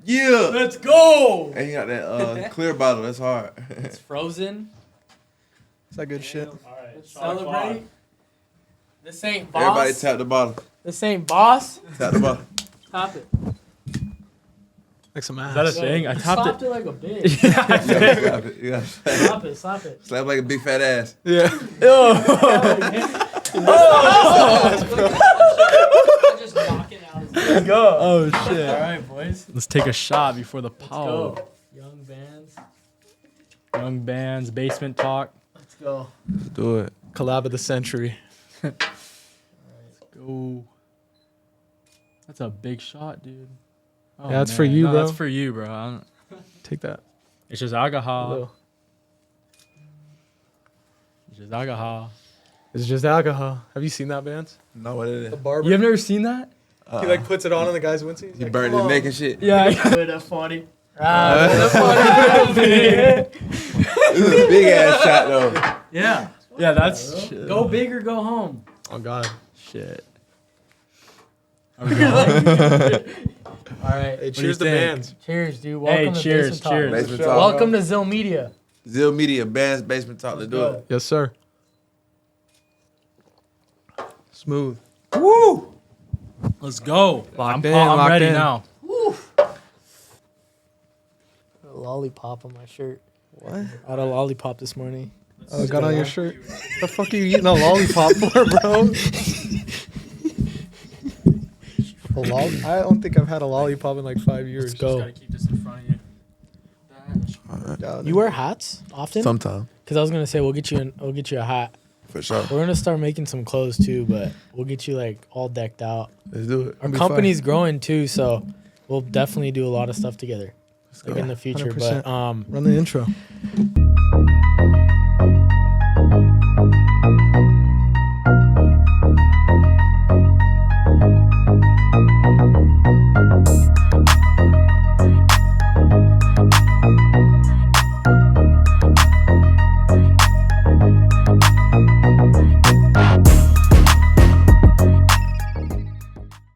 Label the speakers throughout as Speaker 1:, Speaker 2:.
Speaker 1: Yeah.
Speaker 2: Let's go.
Speaker 1: And you got that clear bottle. That's hard.
Speaker 2: It's frozen.
Speaker 3: Is that good shit?
Speaker 4: All right.
Speaker 2: Let's celebrate. This ain't boss.
Speaker 1: Everybody tap the bottle.
Speaker 2: This ain't boss.
Speaker 1: Tap the bottle.
Speaker 2: Tap it.
Speaker 3: Like some ass.
Speaker 4: Is that a thing? I tapped
Speaker 2: Slapped
Speaker 4: it.
Speaker 2: it like a bitch.
Speaker 1: Slap it. You gotta
Speaker 2: Slap it. Slap it.
Speaker 1: slap like a big fat ass.
Speaker 3: Yeah.
Speaker 2: Just knock it out.
Speaker 4: Let's go. Oh shit.
Speaker 2: All right, boys.
Speaker 4: Let's take a shot before the
Speaker 2: Let's
Speaker 4: power.
Speaker 2: go. Young bands.
Speaker 4: Young bands, basement talk.
Speaker 2: Let's go.
Speaker 1: Let's do it.
Speaker 3: Collab of the century.
Speaker 4: Let's go. That's a big shot, dude. Oh,
Speaker 3: Yeah, that's for you, bro.
Speaker 4: That's for you, bro. I don't,
Speaker 3: Take that.
Speaker 4: it's just alcohol.
Speaker 3: Hello.
Speaker 4: It's just alcohol.
Speaker 3: It's just alcohol. Have you seen that, Vance?
Speaker 1: Know what it
Speaker 3: The
Speaker 1: is.
Speaker 3: barber.
Speaker 4: You have never seen that?
Speaker 3: He like puts it on the guy's windshield.
Speaker 1: He burned his neck and shit.
Speaker 4: Yeah.
Speaker 2: That's funny. That's funny.
Speaker 1: This is a big ass shot though.
Speaker 2: Yeah.
Speaker 4: Yeah, that's shit.
Speaker 2: Go big or go home.
Speaker 3: Oh God.
Speaker 4: Shit.
Speaker 2: All right.
Speaker 3: Hey, cheers to
Speaker 4: think?
Speaker 3: bands.
Speaker 2: Cheers, dude. Welcome to
Speaker 4: cheers,
Speaker 2: Basement Talk.
Speaker 4: cheers.
Speaker 1: Basement talk.
Speaker 2: Welcome to Zill Media.
Speaker 1: Zill Media Bands Basement Talk. Let's do it.
Speaker 3: Yes, sir. Smooth.
Speaker 2: Woo!
Speaker 4: Let's go.
Speaker 3: Locked in,
Speaker 4: I'm
Speaker 3: locked
Speaker 4: ready
Speaker 3: in.
Speaker 4: now.
Speaker 2: A lollipop on my shirt.
Speaker 3: What?
Speaker 2: I had a lollipop this morning.
Speaker 3: Oh, got on your shirt. The fuck are you eating a lollipop for, bro? A I don't think I've had a lollipop in like 5 years.
Speaker 2: Let's go.
Speaker 4: Gotta keep this in front of you.
Speaker 2: You wear hats often?
Speaker 1: Sometime.
Speaker 2: Because I was gonna say we'll get you a hat.
Speaker 1: For sure.
Speaker 2: We're gonna start making some clothes too, but we'll get you like all decked out.
Speaker 1: Let's do it.
Speaker 2: Our
Speaker 3: be
Speaker 2: company's growing too, so we'll definitely do a lot of stuff together like in the future.
Speaker 3: 100%.
Speaker 2: But
Speaker 3: Run the intro.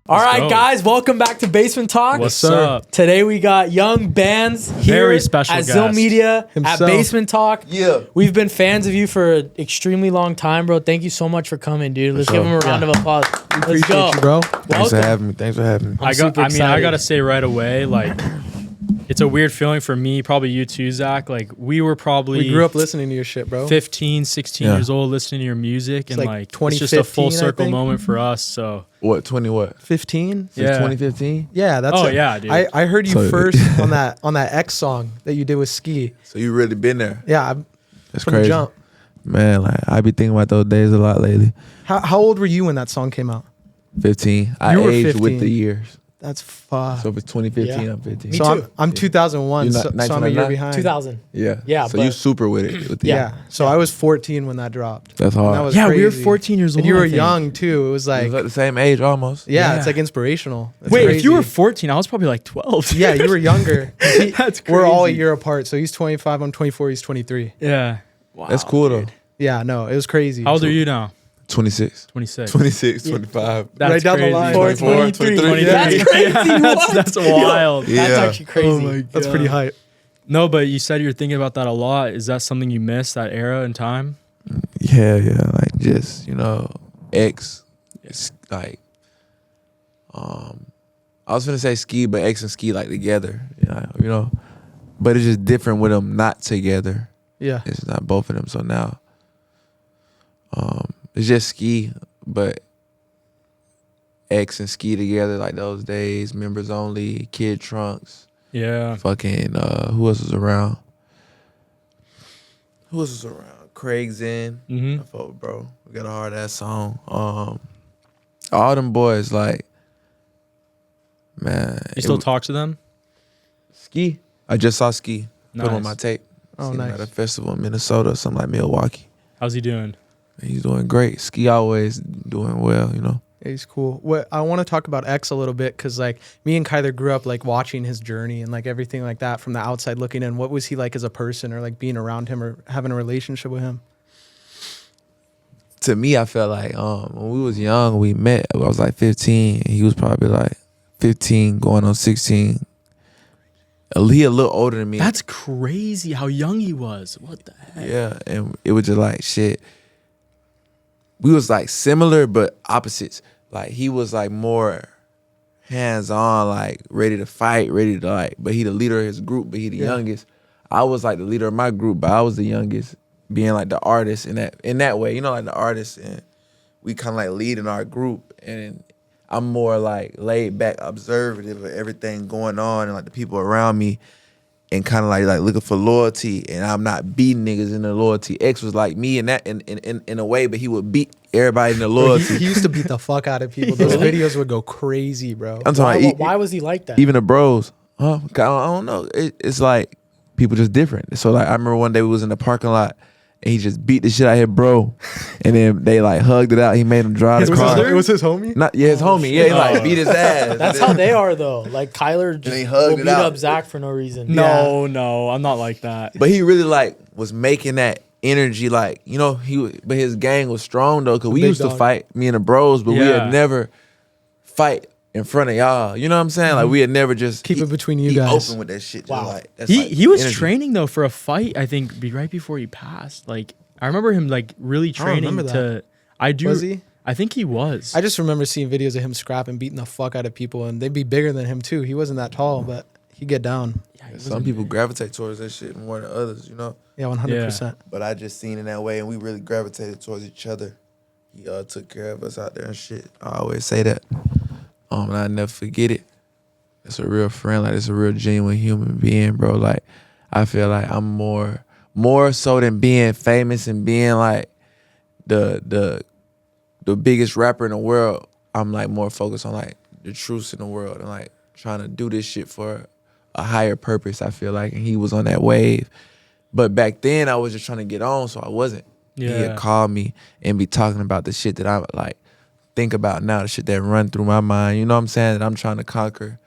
Speaker 2: all right,
Speaker 4: go.
Speaker 2: guys, welcome back to Basement Talk.
Speaker 4: What's up?
Speaker 2: Today we got Young Bands here
Speaker 4: Very special
Speaker 2: at Zill
Speaker 4: guest.
Speaker 2: Media
Speaker 3: Himself.
Speaker 2: at Basement Talk.
Speaker 1: Yeah.
Speaker 2: We've been fans of you for an extremely long time, bro. Thank you so much for coming, dude. Let's give him a round of applause. Let's
Speaker 3: Appreciate
Speaker 2: go.
Speaker 3: you, bro.
Speaker 1: Thanks for having me. Thanks for having me.
Speaker 2: I'm super
Speaker 4: I
Speaker 2: excited.
Speaker 4: gotta say right away, like, it's a weird feeling for me, probably you too, Zach. Like, we were probably
Speaker 3: We grew up listening to your shit, bro.
Speaker 4: 15, 16
Speaker 1: Yeah.
Speaker 4: years old listening to your music, and
Speaker 3: like
Speaker 4: like it's just a
Speaker 3: 2015,
Speaker 4: full
Speaker 3: I
Speaker 4: circle
Speaker 3: think.
Speaker 4: moment for us. So
Speaker 1: What, 20 what?
Speaker 3: 15?
Speaker 1: Since
Speaker 4: Yeah.
Speaker 1: 2015?
Speaker 3: Yeah, that's
Speaker 4: Oh,
Speaker 3: it.
Speaker 4: yeah, dude.
Speaker 3: I heard you
Speaker 1: So-
Speaker 3: first on that X song that you did with Ski.
Speaker 1: So you really been there.
Speaker 3: Yeah,
Speaker 1: That's
Speaker 3: from the
Speaker 1: crazy.
Speaker 3: jump.
Speaker 1: Man, like I be thinking about those days a lot lately.
Speaker 3: How old were you when that song came out?
Speaker 1: 15. I
Speaker 3: You were
Speaker 1: aged
Speaker 3: 15.
Speaker 1: with the years.
Speaker 3: That's fuck.
Speaker 1: So if it's 2015,
Speaker 2: Yeah.
Speaker 1: I'm 15.
Speaker 2: Me
Speaker 3: So
Speaker 2: too.
Speaker 3: I'm 2001,
Speaker 1: You're
Speaker 3: so,
Speaker 1: not
Speaker 3: so I'm a year
Speaker 1: 1999?
Speaker 3: behind.
Speaker 2: 2000.
Speaker 1: Yeah.
Speaker 2: Yeah,
Speaker 1: So
Speaker 2: but-
Speaker 1: you super with it. With the
Speaker 3: Yeah. So I was 14 when that dropped.
Speaker 1: That's
Speaker 3: And
Speaker 1: hard.
Speaker 3: that was
Speaker 4: yeah, we were
Speaker 3: crazy.
Speaker 4: 14 years old.
Speaker 3: And you
Speaker 4: I
Speaker 3: were
Speaker 4: think.
Speaker 3: young too. It was
Speaker 1: It
Speaker 3: like,
Speaker 1: was like the same age almost.
Speaker 3: yeah,
Speaker 4: Yeah.
Speaker 3: it's like inspirational. That's
Speaker 4: Wait, if you were
Speaker 3: crazy.
Speaker 4: 14, I was probably like 12.
Speaker 3: Yeah, you were younger.
Speaker 4: That's
Speaker 3: We're all a
Speaker 4: crazy.
Speaker 3: year apart. So he's 25, I'm 24, he's 23.
Speaker 4: Yeah. Wow,
Speaker 1: That's cool though.
Speaker 3: Yeah, no, it was crazy.
Speaker 4: How old are you now?
Speaker 1: 26.
Speaker 4: 26.
Speaker 1: 26, 25.
Speaker 4: That's
Speaker 3: Right down the
Speaker 4: crazy.
Speaker 3: line.
Speaker 1: 24, 23.
Speaker 2: That's crazy. What?
Speaker 4: That's wild.
Speaker 1: Yeah.
Speaker 2: That's actually crazy.
Speaker 4: Oh my
Speaker 3: That's pretty hype.
Speaker 4: No, but you said you're thinking about that a lot. Is that something you miss, that era in time?
Speaker 1: Yeah, like just, X. It's like I was gonna say Ski, but X and Ski like together, But it's just different with them not together.
Speaker 3: Yeah.
Speaker 1: It's not both of them. So now it's just Ski, but X and Ski together like those days, members only, Kid Trunks,
Speaker 4: Yeah.
Speaker 1: fucking who else was around? Who else was around? Craig's in.
Speaker 4: Mm-hmm.
Speaker 1: I fuck with bro. We got a hard ass song. All them boys like, man.
Speaker 4: You still talk to them?
Speaker 1: Ski? I just saw Ski. Put him on
Speaker 4: Nice.
Speaker 1: my tape.
Speaker 3: Oh,
Speaker 1: Seen him
Speaker 3: nice.
Speaker 1: at a festival in Minnesota, something like Milwaukee.
Speaker 4: How's he doing?
Speaker 1: He's doing great. Ski always doing well,
Speaker 3: Yeah, he's cool. What I want to talk about X a little bit because like me and Kyler grew up like watching his journey and like everything like that from the outside looking in. What was he like as a person or like being around him or having a relationship with him?
Speaker 1: To me, I felt like when we was young, we met. I was like 15. And he was probably like 15, going on 16. He a little older than me.
Speaker 4: That's crazy how young he was. What the heck?
Speaker 1: Yeah, and it was just like shit. We was like similar but opposites. Like he was like more hands on, like ready to fight, ready to like. But he the leader of his group, but he the youngest. I was like the leader of my group, but I was the youngest, being like the artist in that way. You know, like the artist, and we kind of like leading our group. And I'm more like laid back, observative of everything going on and like the people around me, and kind of like looking for loyalty. And I'm not beating niggas in the loyalty. X was like me in that in a way, but he would beat everybody in the loyalty.
Speaker 3: He used to beat the fuck out of people. Those videos would go crazy, bro.
Speaker 1: I'm talking
Speaker 2: Why was he like that?
Speaker 1: even the bros. Huh? I don't know. It's like people just different. So like I remember one day we was in the parking lot. And he just beat the shit out of his bro. And then they like hugged it out. He made him drive his car.
Speaker 3: It was his homie?
Speaker 1: His homie. Yeah, he like beat his ass.
Speaker 2: That's how they are though. Like Kyler
Speaker 1: he
Speaker 2: just
Speaker 1: hugged
Speaker 2: will
Speaker 1: it
Speaker 2: beat
Speaker 1: out.
Speaker 2: up Zach for no reason.
Speaker 4: No, I'm not like that.
Speaker 1: But he really like was making that energy, like, you know, but his gang was strong though, cause we
Speaker 3: big
Speaker 1: used to
Speaker 3: dog.
Speaker 1: fight, me and the bros, but we had never fight in front of y'all. You know what I'm saying? Like we had never just
Speaker 3: Keep it between you
Speaker 1: he
Speaker 3: guys.
Speaker 1: open with that shit. Just
Speaker 2: Wow.
Speaker 1: like, that's
Speaker 4: He was
Speaker 1: energy.
Speaker 4: training though for a fight. I think right before he passed. Like I remember him like really training
Speaker 3: remember
Speaker 4: to. I do.
Speaker 3: Was he?
Speaker 4: I think he was.
Speaker 3: I just remember seeing videos of him scrapping, beating the fuck out of people, and they'd be bigger than him too. He wasn't that tall, but he'd get down.
Speaker 4: Yeah, he was
Speaker 1: Some people gravitate towards that shit more than others, you know.
Speaker 3: Yeah, 100%.
Speaker 1: But I just seen in that way, and we really gravitated towards each other. He took care of us out there and shit. I always say that. And I never forget it. It's a real friend, like it's a real genuine human being, bro. Like I feel like I'm more so than being famous and being like the biggest rapper in the world. I'm like more focused on like the truths in the world and like trying to do this shit for a higher purpose. I feel like, and he was on that wave. But back then I was just trying to get on, so I wasn't.
Speaker 4: Yeah.
Speaker 1: He had called me and be talking about the shit that I like think about now, the shit that run through my mind. You know what I'm saying? That I'm trying to conquer.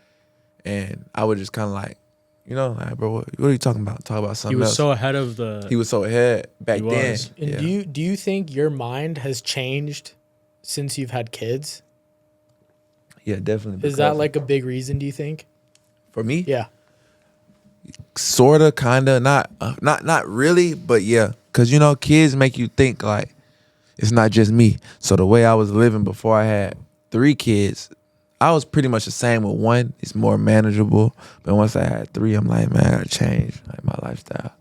Speaker 1: And I would just kind of like, you know, like, bro, what are you talking about? Talk about
Speaker 4: He
Speaker 1: something
Speaker 4: was
Speaker 1: else.
Speaker 4: so ahead of the.
Speaker 1: He was so ahead back
Speaker 4: He
Speaker 1: then.
Speaker 4: was.
Speaker 2: And
Speaker 1: Yeah.
Speaker 2: do you think your mind has changed since you've had kids?
Speaker 1: Yeah, definitely.
Speaker 2: Is that
Speaker 1: because-
Speaker 2: like a big reason? Do you think?
Speaker 1: for me?
Speaker 2: Yeah.
Speaker 1: Sorta, kinda, not really, but yeah. Cause you know, kids make you think like it's not just me. So the way I was living before I had 3 kids, I was pretty much the same with 1. It's more manageable. But once I had 3, I'm like, man, I gotta change like my lifestyle.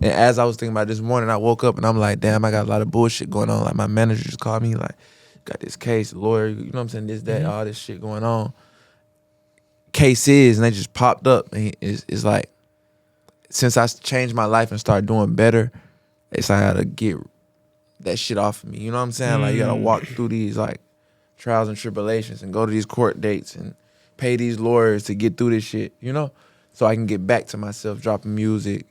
Speaker 1: And as I was thinking about this morning, I woke up and I'm like, damn, I got a lot of bullshit going on. Like my manager just called me like, got this case, lawyer, you know what I'm saying, this, that, all this shit going on. Case is, and they just popped up, and it's like, since I changed my life and started doing better, it's like I gotta get that shit off of me. You know what I'm saying? Like you gotta walk through these like trials and tribulations and go to these court dates and pay these lawyers to get through this shit, you know? So I can get back to myself, dropping music,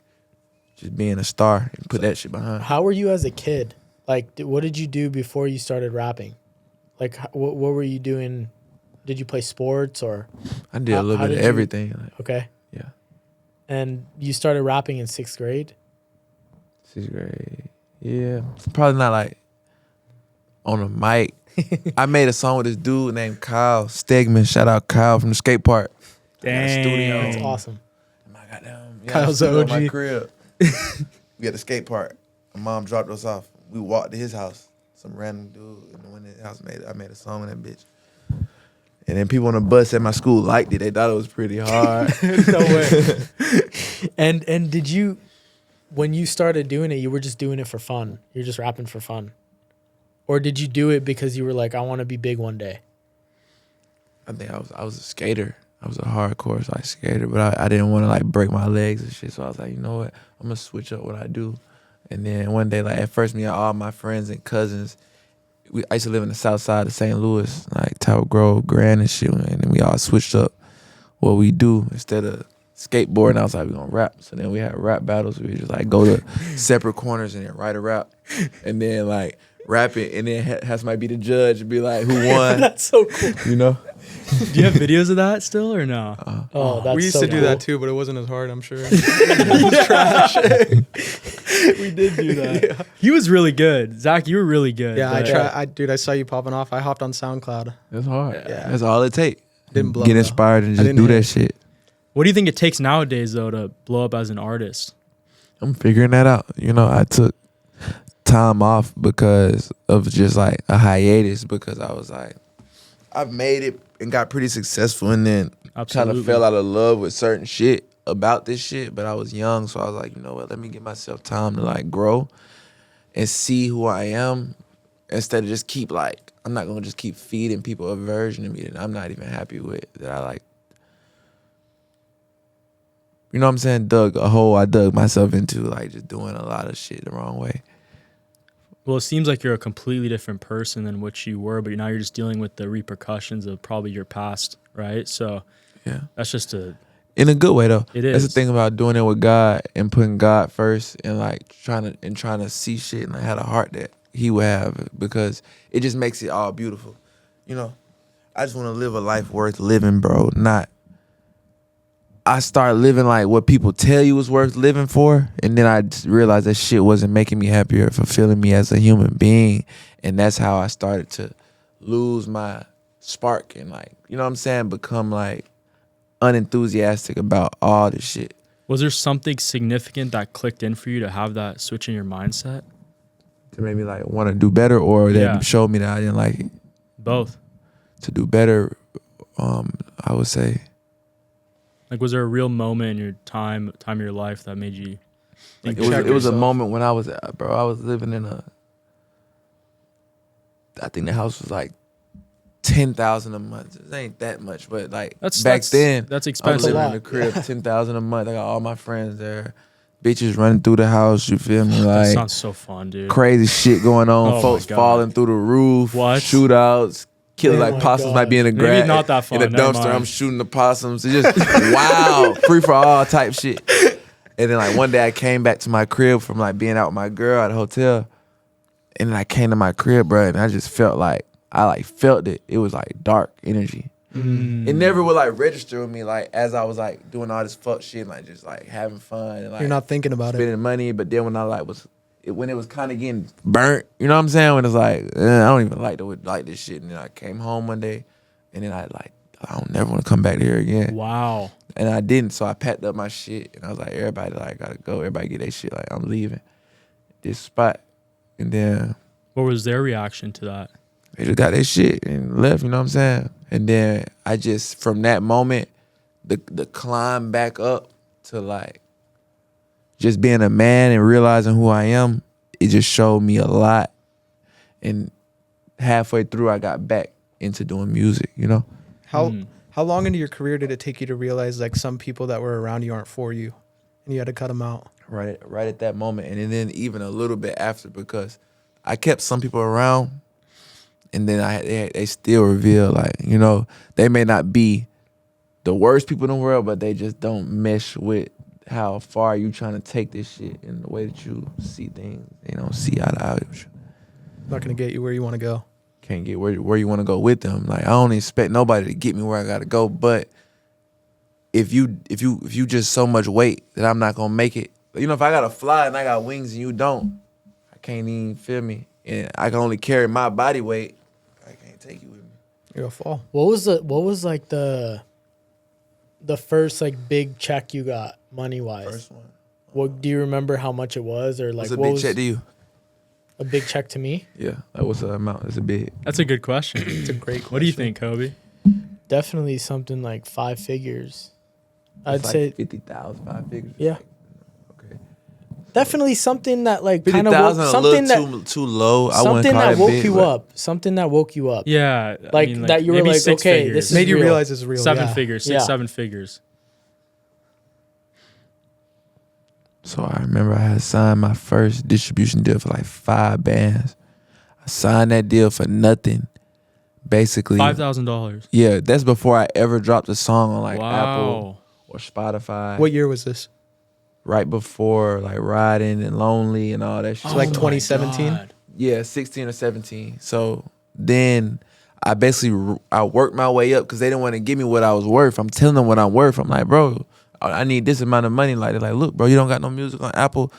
Speaker 1: just being a star and put that shit behind.
Speaker 2: How were you as a kid? Like, what did you do before you started rapping? Like, what were you doing? Did you play sports or?
Speaker 1: I did a little
Speaker 2: how
Speaker 1: bit of
Speaker 2: did you-
Speaker 1: everything. Like,
Speaker 2: Okay.
Speaker 1: yeah.
Speaker 2: And you started rapping in 6th grade?
Speaker 1: 6th grade. Yeah. Probably not like on a mic. I made a song with this dude named Kyle Stegman. Shout out Kyle from the skate park.
Speaker 4: Dang.
Speaker 1: studio.
Speaker 2: That's awesome.
Speaker 1: My goddamn,
Speaker 3: Kyle's
Speaker 1: studio in
Speaker 3: OG.
Speaker 1: my crib. We at the skate park. My mom dropped us off. We walked to his house. Some random dude in the house I made a song with that bitch. And then people on the bus at my school liked it. They thought it was pretty hard.
Speaker 2: No way. And did you, when you started doing it, you were just doing it for fun? You're just rapping for fun? Or did you do it because you were like, I want to be big one day?
Speaker 1: I think I was a skater. I was a hardcore like skater, but I didn't want to like break my legs and shit. So I was like, you know what? I'm gonna switch up what I do. And then one day, like at first, me and all my friends and cousins, I used to live in the south side of St. Louis, like Tower Grove, Grand and shit. And then we all switched up what we do. Instead of skateboarding, I was like, we're gonna rap. So then we had rap battles. We just like go to separate corners and then write a rap. And then like rap it, and then have somebody be the judge and be like, who won?
Speaker 2: That's so cool.
Speaker 1: You know?
Speaker 4: Do you have videos of that still or no?
Speaker 2: Oh, that's
Speaker 3: We used
Speaker 2: so
Speaker 3: to do
Speaker 2: cool.
Speaker 3: that too, but it wasn't as hard, I'm sure.
Speaker 4: We did do that. He was really good. Zach, you were really good.
Speaker 3: Yeah,
Speaker 4: but-
Speaker 3: I saw you popping off. I hopped on SoundCloud.
Speaker 1: That's hard.
Speaker 3: Yeah.
Speaker 1: That's all it takes.
Speaker 3: Didn't blow,
Speaker 1: Get
Speaker 3: though.
Speaker 1: inspired and
Speaker 3: I
Speaker 1: just
Speaker 3: didn't
Speaker 1: do
Speaker 3: hit
Speaker 1: that
Speaker 3: it.
Speaker 1: shit.
Speaker 4: What do you think it takes nowadays though to blow up as an artist?
Speaker 1: I'm figuring that out. You know, I took time off because of just like a hiatus, because I was like, I've made it and got pretty successful, and then kind of fell out of love with certain shit about this shit. But I was young, so I was like, you know what, let me give myself time to like grow and see who I am, instead of just keep like, I'm not gonna just keep feeding people a version of me that I'm not even happy with, that I like, you know what I'm saying, I dug myself into, like just doing a lot of shit the wrong way.
Speaker 4: Well, it seems like you're a completely different person than what you were, but now you're just dealing with the repercussions of probably your past, right? So
Speaker 1: Yeah.
Speaker 4: that's just
Speaker 1: In a good way though.
Speaker 4: It
Speaker 1: That's
Speaker 4: is.
Speaker 1: the thing about doing it with God and putting God first, and like trying to see shit and like have a heart that he would have, because it just makes it all beautiful. You know, I just want to live a life worth living, bro. I start living like what people tell you is worth living for, and then I just realized that shit wasn't making me happier or fulfilling me as a human being, and that's how I started to lose my spark and like, you know what I'm saying, become like unenthusiastic about all this shit.
Speaker 4: Was there something significant that clicked in for you to have that switch in your mindset?
Speaker 1: To make me like want to do better, or that
Speaker 4: Yeah.
Speaker 1: showed me that I didn't like it.
Speaker 4: Both.
Speaker 1: To do better, I would say.
Speaker 4: Like, was there a real moment in your time of your life that made you like
Speaker 1: It was a moment when I was living in I think the house was like $10,000 a month. It ain't that much, but like
Speaker 4: That's
Speaker 1: then
Speaker 4: that's
Speaker 1: I was
Speaker 4: expensive.
Speaker 1: living in the crib, $10,000 a month. I got all my friends there, bitches running through the house. You feel me?
Speaker 4: That
Speaker 1: Like
Speaker 4: sounds so fun, dude.
Speaker 1: crazy shit going on.
Speaker 4: Oh my
Speaker 1: Folks
Speaker 4: God.
Speaker 1: falling through the roof.
Speaker 4: What?
Speaker 1: Shootouts. Killing
Speaker 2: Oh
Speaker 1: like
Speaker 2: my
Speaker 1: possums
Speaker 2: God.
Speaker 1: might be in the
Speaker 4: Maybe
Speaker 1: grass.
Speaker 4: not that fun,
Speaker 1: In the
Speaker 4: never
Speaker 1: dumpster,
Speaker 4: mind.
Speaker 1: I'm shooting the possums. It's just wild, free for all type shit. And then like one day I came back to my crib from like being out with my girl at the hotel, and then I came to my crib, bro, and I just felt like I felt it. It was like dark energy.
Speaker 4: Mm.
Speaker 1: It never would like register with me like as I was like doing all this fuck shit and like just like having fun and like
Speaker 3: You're not thinking about it.
Speaker 1: spending money. But then when I like when it was kind of getting burnt, you know what I'm saying? When it's like, I don't even like this shit. And then I came home one day, and then I don't never want to come back here again.
Speaker 4: Wow.
Speaker 1: And I didn't, so I packed up my shit, and I was like, everybody like gotta go. Everybody get their shit. Like, I'm leaving this spot. And then
Speaker 4: What was their reaction to that?
Speaker 1: they just got their shit and left, you know what I'm saying? And then I just, from that moment, the climb back up to like just being a man and realizing who I am, it just showed me a lot. And halfway through, I got back into doing music, you know?
Speaker 3: How long into your career did it take you to realize like some people that were around you aren't for you, and you had to cut them out?
Speaker 1: Right at that moment. And then even a little bit after, because I kept some people around, and then they still reveal, like, you know, they may not be the worst people in the world, but they just don't mesh with how far you trying to take this shit and the way that you see things. They don't see eye to eye with you.
Speaker 3: Not gonna get you where you want to go.
Speaker 1: Can't get where you want to go with them. Like, I don't expect nobody to get me where I gotta go, but if you just so much weight that I'm not gonna make it. You know, if I gotta fly and I got wings and you don't, I can't even feel me. And I can only carry my body weight. I can't take you with me.
Speaker 3: You're gonna fall.
Speaker 2: What was like the first like big check you got money wise?
Speaker 1: First one.
Speaker 2: What do you remember how much it was, or like
Speaker 1: What's a
Speaker 2: what
Speaker 1: big
Speaker 2: was
Speaker 1: check to you?
Speaker 2: a big check to me?
Speaker 1: Yeah. Like, what's the amount? It's a big.
Speaker 4: That's a good question.
Speaker 3: It's a great question.
Speaker 4: What do you think, Kobe?
Speaker 2: Definitely something like 5 figures. I'd
Speaker 1: It's like
Speaker 2: say
Speaker 1: 50,000, 5 figures.
Speaker 2: yeah.
Speaker 1: Okay.
Speaker 2: Definitely something that like kind of
Speaker 1: 50,000 a
Speaker 2: something that
Speaker 1: little too low. I wouldn't
Speaker 2: something
Speaker 1: call
Speaker 2: that
Speaker 1: that
Speaker 2: woke
Speaker 1: big,
Speaker 2: you
Speaker 1: but
Speaker 2: up. Something that woke you up.
Speaker 4: Yeah. I
Speaker 2: Like,
Speaker 4: mean,
Speaker 2: that you were
Speaker 4: maybe
Speaker 2: like,
Speaker 4: 6
Speaker 2: okay,
Speaker 4: figures.
Speaker 2: this is
Speaker 3: Made you
Speaker 2: real.
Speaker 3: realize it's real.
Speaker 4: 7
Speaker 3: yeah.
Speaker 4: figures,
Speaker 2: Yeah.
Speaker 4: 6-7 figures.
Speaker 1: So I remember I had signed my first distribution deal for like 5 bands. I signed that deal for nothing. Basically,
Speaker 4: $5,000.
Speaker 1: yeah, that's before I ever dropped a song on like
Speaker 4: Wow.
Speaker 1: Apple or Spotify.
Speaker 3: What year was this?
Speaker 1: Right before like Riding and Lonely and all that shit.
Speaker 3: like
Speaker 4: Oh my
Speaker 3: 2017?
Speaker 4: God.
Speaker 1: Yeah, 16 or 17. So then I basically I worked my way up because they didn't want to give me what I was worth. I'm telling them what I'm worth. I'm like, bro, I need this amount of money. Like, they're like, look, bro, you don't got no music on Apple,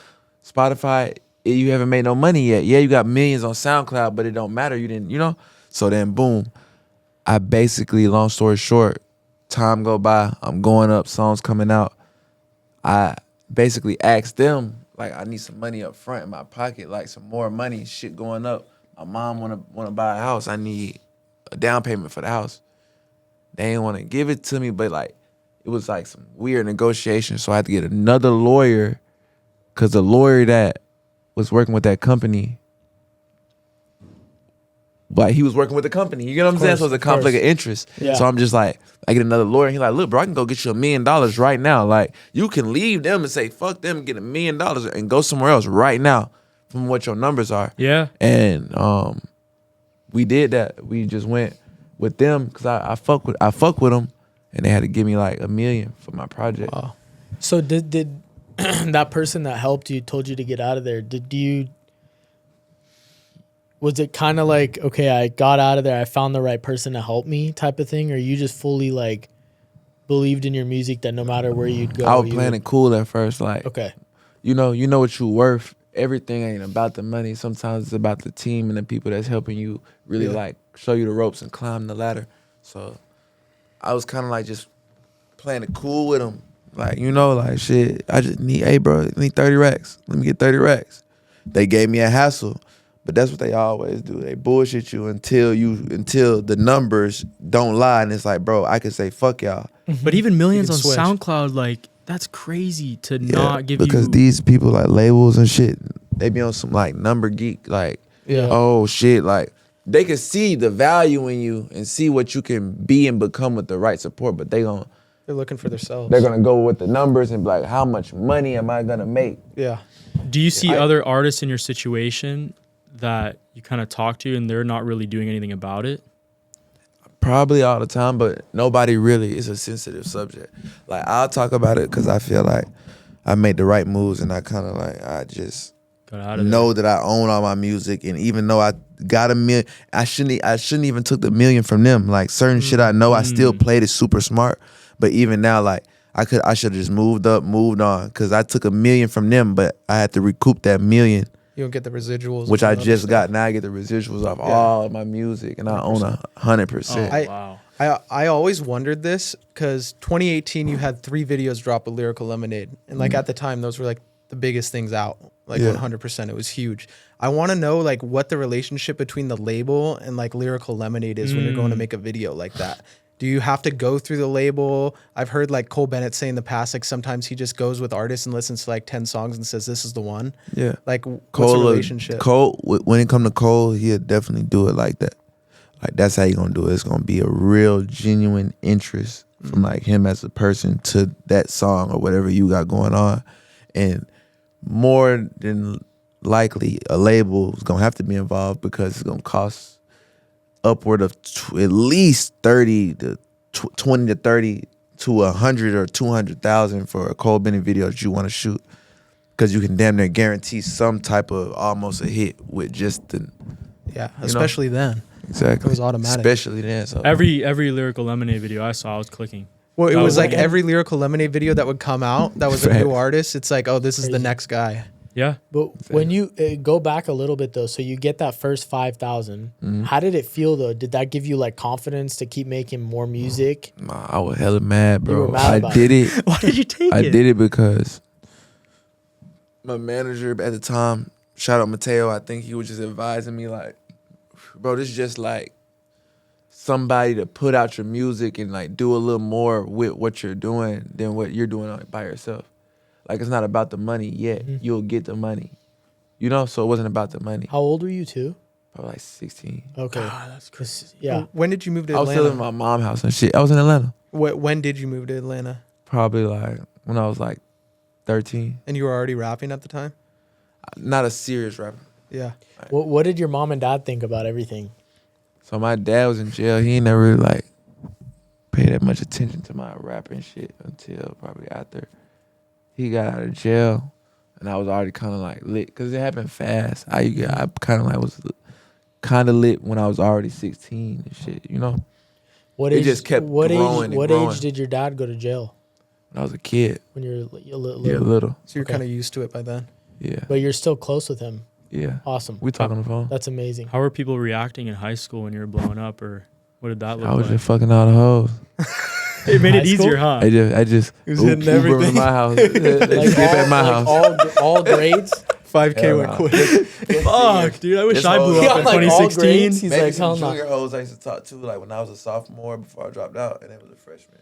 Speaker 1: Spotify. You haven't made no money yet. Yeah, you got millions on SoundCloud, but it don't matter. You didn't, you know? So then, boom, I basically, long story short, time go by, I'm going up, songs coming out. I basically asked them, like, I need some money up front in my pocket, like some more money, shit going up. My mom wanna buy a house. I need a down payment for the house. They didn't want to give it to me, but like it was like some weird negotiation. So I had to get another lawyer, because the lawyer that was working with that company, like he was working with the company. You get what I'm saying? So it was a conflict of interest.
Speaker 2: Yeah.
Speaker 1: So I'm just like, I get another lawyer. And he's like, look, bro, I can go get you $1 million right now. Like, you can leave them and say, fuck them, and get $1 million and go somewhere else right now from what your numbers are.
Speaker 4: Yeah.
Speaker 1: And we did that. We just went with them because I fuck with them, and they had to give me like $1 million for my project.
Speaker 2: Wow. So did that person that helped you, told you to get out of there, was it kind of like, okay, I got out of there, I found the right person to help me type of thing, or you just fully like believed in your music that no matter where you'd go?
Speaker 1: I was playing it cool at first, like,
Speaker 2: okay,
Speaker 1: you know what you're worth. Everything ain't about the money. Sometimes it's about the team and the people that's helping you really like show you the ropes and climb the ladder. So I was kind of like just playing it cool with them. Like, like shit, I just need, hey bro, I need 30 racks. Let me get 30 racks. They gave me a hassle, but that's what they always do. They bullshit you until the numbers don't lie. And it's like, bro, I could say fuck y'all.
Speaker 4: But even millions
Speaker 3: You
Speaker 4: on
Speaker 3: can switch.
Speaker 4: SoundCloud, like, that's crazy to not give
Speaker 1: because
Speaker 4: you.
Speaker 1: these people like labels and shit, they be on some like number geek, like, oh shit, like they can see the value in you and see what you can be and become with the right support, but they're
Speaker 3: looking for themselves.
Speaker 1: gonna go with the numbers and be like, how much money am I gonna make?
Speaker 3: Yeah.
Speaker 4: Do you see other artists in your situation that you kind of talk to and they're not really doing anything about it?
Speaker 1: Probably all the time, but nobody really. It's a sensitive subject. Like, I'll talk about it because I feel like I made the right moves, and I kind of like, I just
Speaker 4: Got out of
Speaker 1: know that I own all my music, and even though I got $1 million, I shouldn't even took the $1 million from them. Like, certain shit I know, I still played it super smart, but even now, like, I should have just moved on, because I took $1 million from them, but I had to recoup that $1 million.
Speaker 3: You don't get the residuals.
Speaker 1: Which I
Speaker 3: and
Speaker 1: just
Speaker 3: other
Speaker 1: got.
Speaker 3: stuff.
Speaker 1: Now I get the residuals off all of my music, and I own 100%.
Speaker 4: Oh, wow.
Speaker 3: I always wondered this because 2018 you had 3 videos drop with Lyrical Lemonade, and like at the time those were like the biggest things out, like 100%. It was huge. I want to know like what the relationship between the label and like Lyrical Lemonade is when you're going to make a video like that. Do you have to go through the label? I've heard like Cole Bennett say in the past, like sometimes he just goes with artists and listens to like 10 songs and says, this is the one.
Speaker 1: Yeah.
Speaker 3: Like what's the relationship?
Speaker 1: Cole, when it come to Cole, he'll definitely do it like that. Like, that's how he gonna do it. It's gonna be a real genuine interest from like him as a person to that song or whatever you got going on. And more than likely a label is gonna have to be involved because it's gonna cost upward of at least 30 to 20 to 30 to 100 or 200,000 for a Cole Bennett video that you want to shoot, because you can damn near guarantee some type of almost a hit with just the
Speaker 3: especially then.
Speaker 1: exactly
Speaker 3: It was automatic.
Speaker 1: especially then. So
Speaker 4: Every Lyrical Lemonade video I saw, I was clicking.
Speaker 3: Well, it
Speaker 4: That
Speaker 3: was
Speaker 4: was
Speaker 3: like
Speaker 4: like-
Speaker 3: every Lyrical Lemonade video that would come out that was a new
Speaker 1: Facts.
Speaker 3: artist. It's like, oh, this is the
Speaker 2: Crazy.
Speaker 3: next guy.
Speaker 4: Yeah.
Speaker 2: but when you go back a little bit though, so you get that first 5,000. How did it feel though? Did that give you like confidence to keep making more music?
Speaker 1: nah, I was hella mad,
Speaker 2: You
Speaker 1: bro.
Speaker 2: were mad
Speaker 1: I
Speaker 2: about
Speaker 1: did it.
Speaker 4: Why did you take
Speaker 1: I
Speaker 4: it?
Speaker 1: did it because my manager at the time, shout out Mateo, I think he was just advising me like, bro, this is just like somebody to put out your music and like do a little more with what you're doing than what you're doing like, by yourself. Like, it's not about the money yet. You'll get the money. So it wasn't about the money.
Speaker 2: How old were you too?
Speaker 1: Probably like 16.
Speaker 2: Okay,
Speaker 4: that's crazy.
Speaker 2: yeah.
Speaker 3: When did you move to
Speaker 1: I was still
Speaker 3: Atlanta?
Speaker 1: in my mom's house and shit. I was in Atlanta.
Speaker 3: When did you move to Atlanta?
Speaker 1: Probably like when I was like 13.
Speaker 3: And you were already rapping at the time?
Speaker 1: Not a serious rapper.
Speaker 3: Yeah.
Speaker 2: What did your mom and dad think about everything?
Speaker 1: So my dad was in jail. He ain't never really like paid that much attention to my rapping shit until probably after he got out of jail, and I was already kind of like lit because it happened fast. I kind of like was kind of lit when I was already 16 and shit.
Speaker 2: What
Speaker 1: It
Speaker 2: age?
Speaker 1: just kept
Speaker 2: what
Speaker 1: growing
Speaker 2: age?
Speaker 1: and
Speaker 2: What
Speaker 1: growing.
Speaker 2: age did your dad go to jail?
Speaker 1: When I was a kid,
Speaker 2: When you're little,
Speaker 1: yeah, little,
Speaker 3: So you're
Speaker 2: Okay.
Speaker 3: kind of used to it by then.
Speaker 1: yeah,
Speaker 2: but you're still close with him.
Speaker 1: yeah.
Speaker 2: Awesome.
Speaker 1: We talk on the phone.
Speaker 2: That's amazing.
Speaker 4: How were people reacting in high school when you were blowing up, or what did that look
Speaker 1: I was
Speaker 4: like?
Speaker 1: just fucking all the hoes.
Speaker 4: It made
Speaker 2: High
Speaker 4: it easier,
Speaker 2: school?
Speaker 4: huh?
Speaker 1: I just
Speaker 3: was hitting
Speaker 1: Uber to
Speaker 3: everything.
Speaker 1: my house. Dip at my house.
Speaker 2: all grades.
Speaker 3: 5K
Speaker 1: Hell
Speaker 3: went
Speaker 1: nah.
Speaker 3: quick.
Speaker 4: Fuck, dude. I wish
Speaker 1: This
Speaker 4: I blew
Speaker 1: whole-
Speaker 4: up in
Speaker 2: Yeah, like all
Speaker 4: 2016.
Speaker 2: grades. He's
Speaker 1: Maybe
Speaker 2: like,
Speaker 1: some
Speaker 2: hell no.
Speaker 1: junior hoes I used to talk to, like when I was a sophomore before I dropped out, and it was a freshman.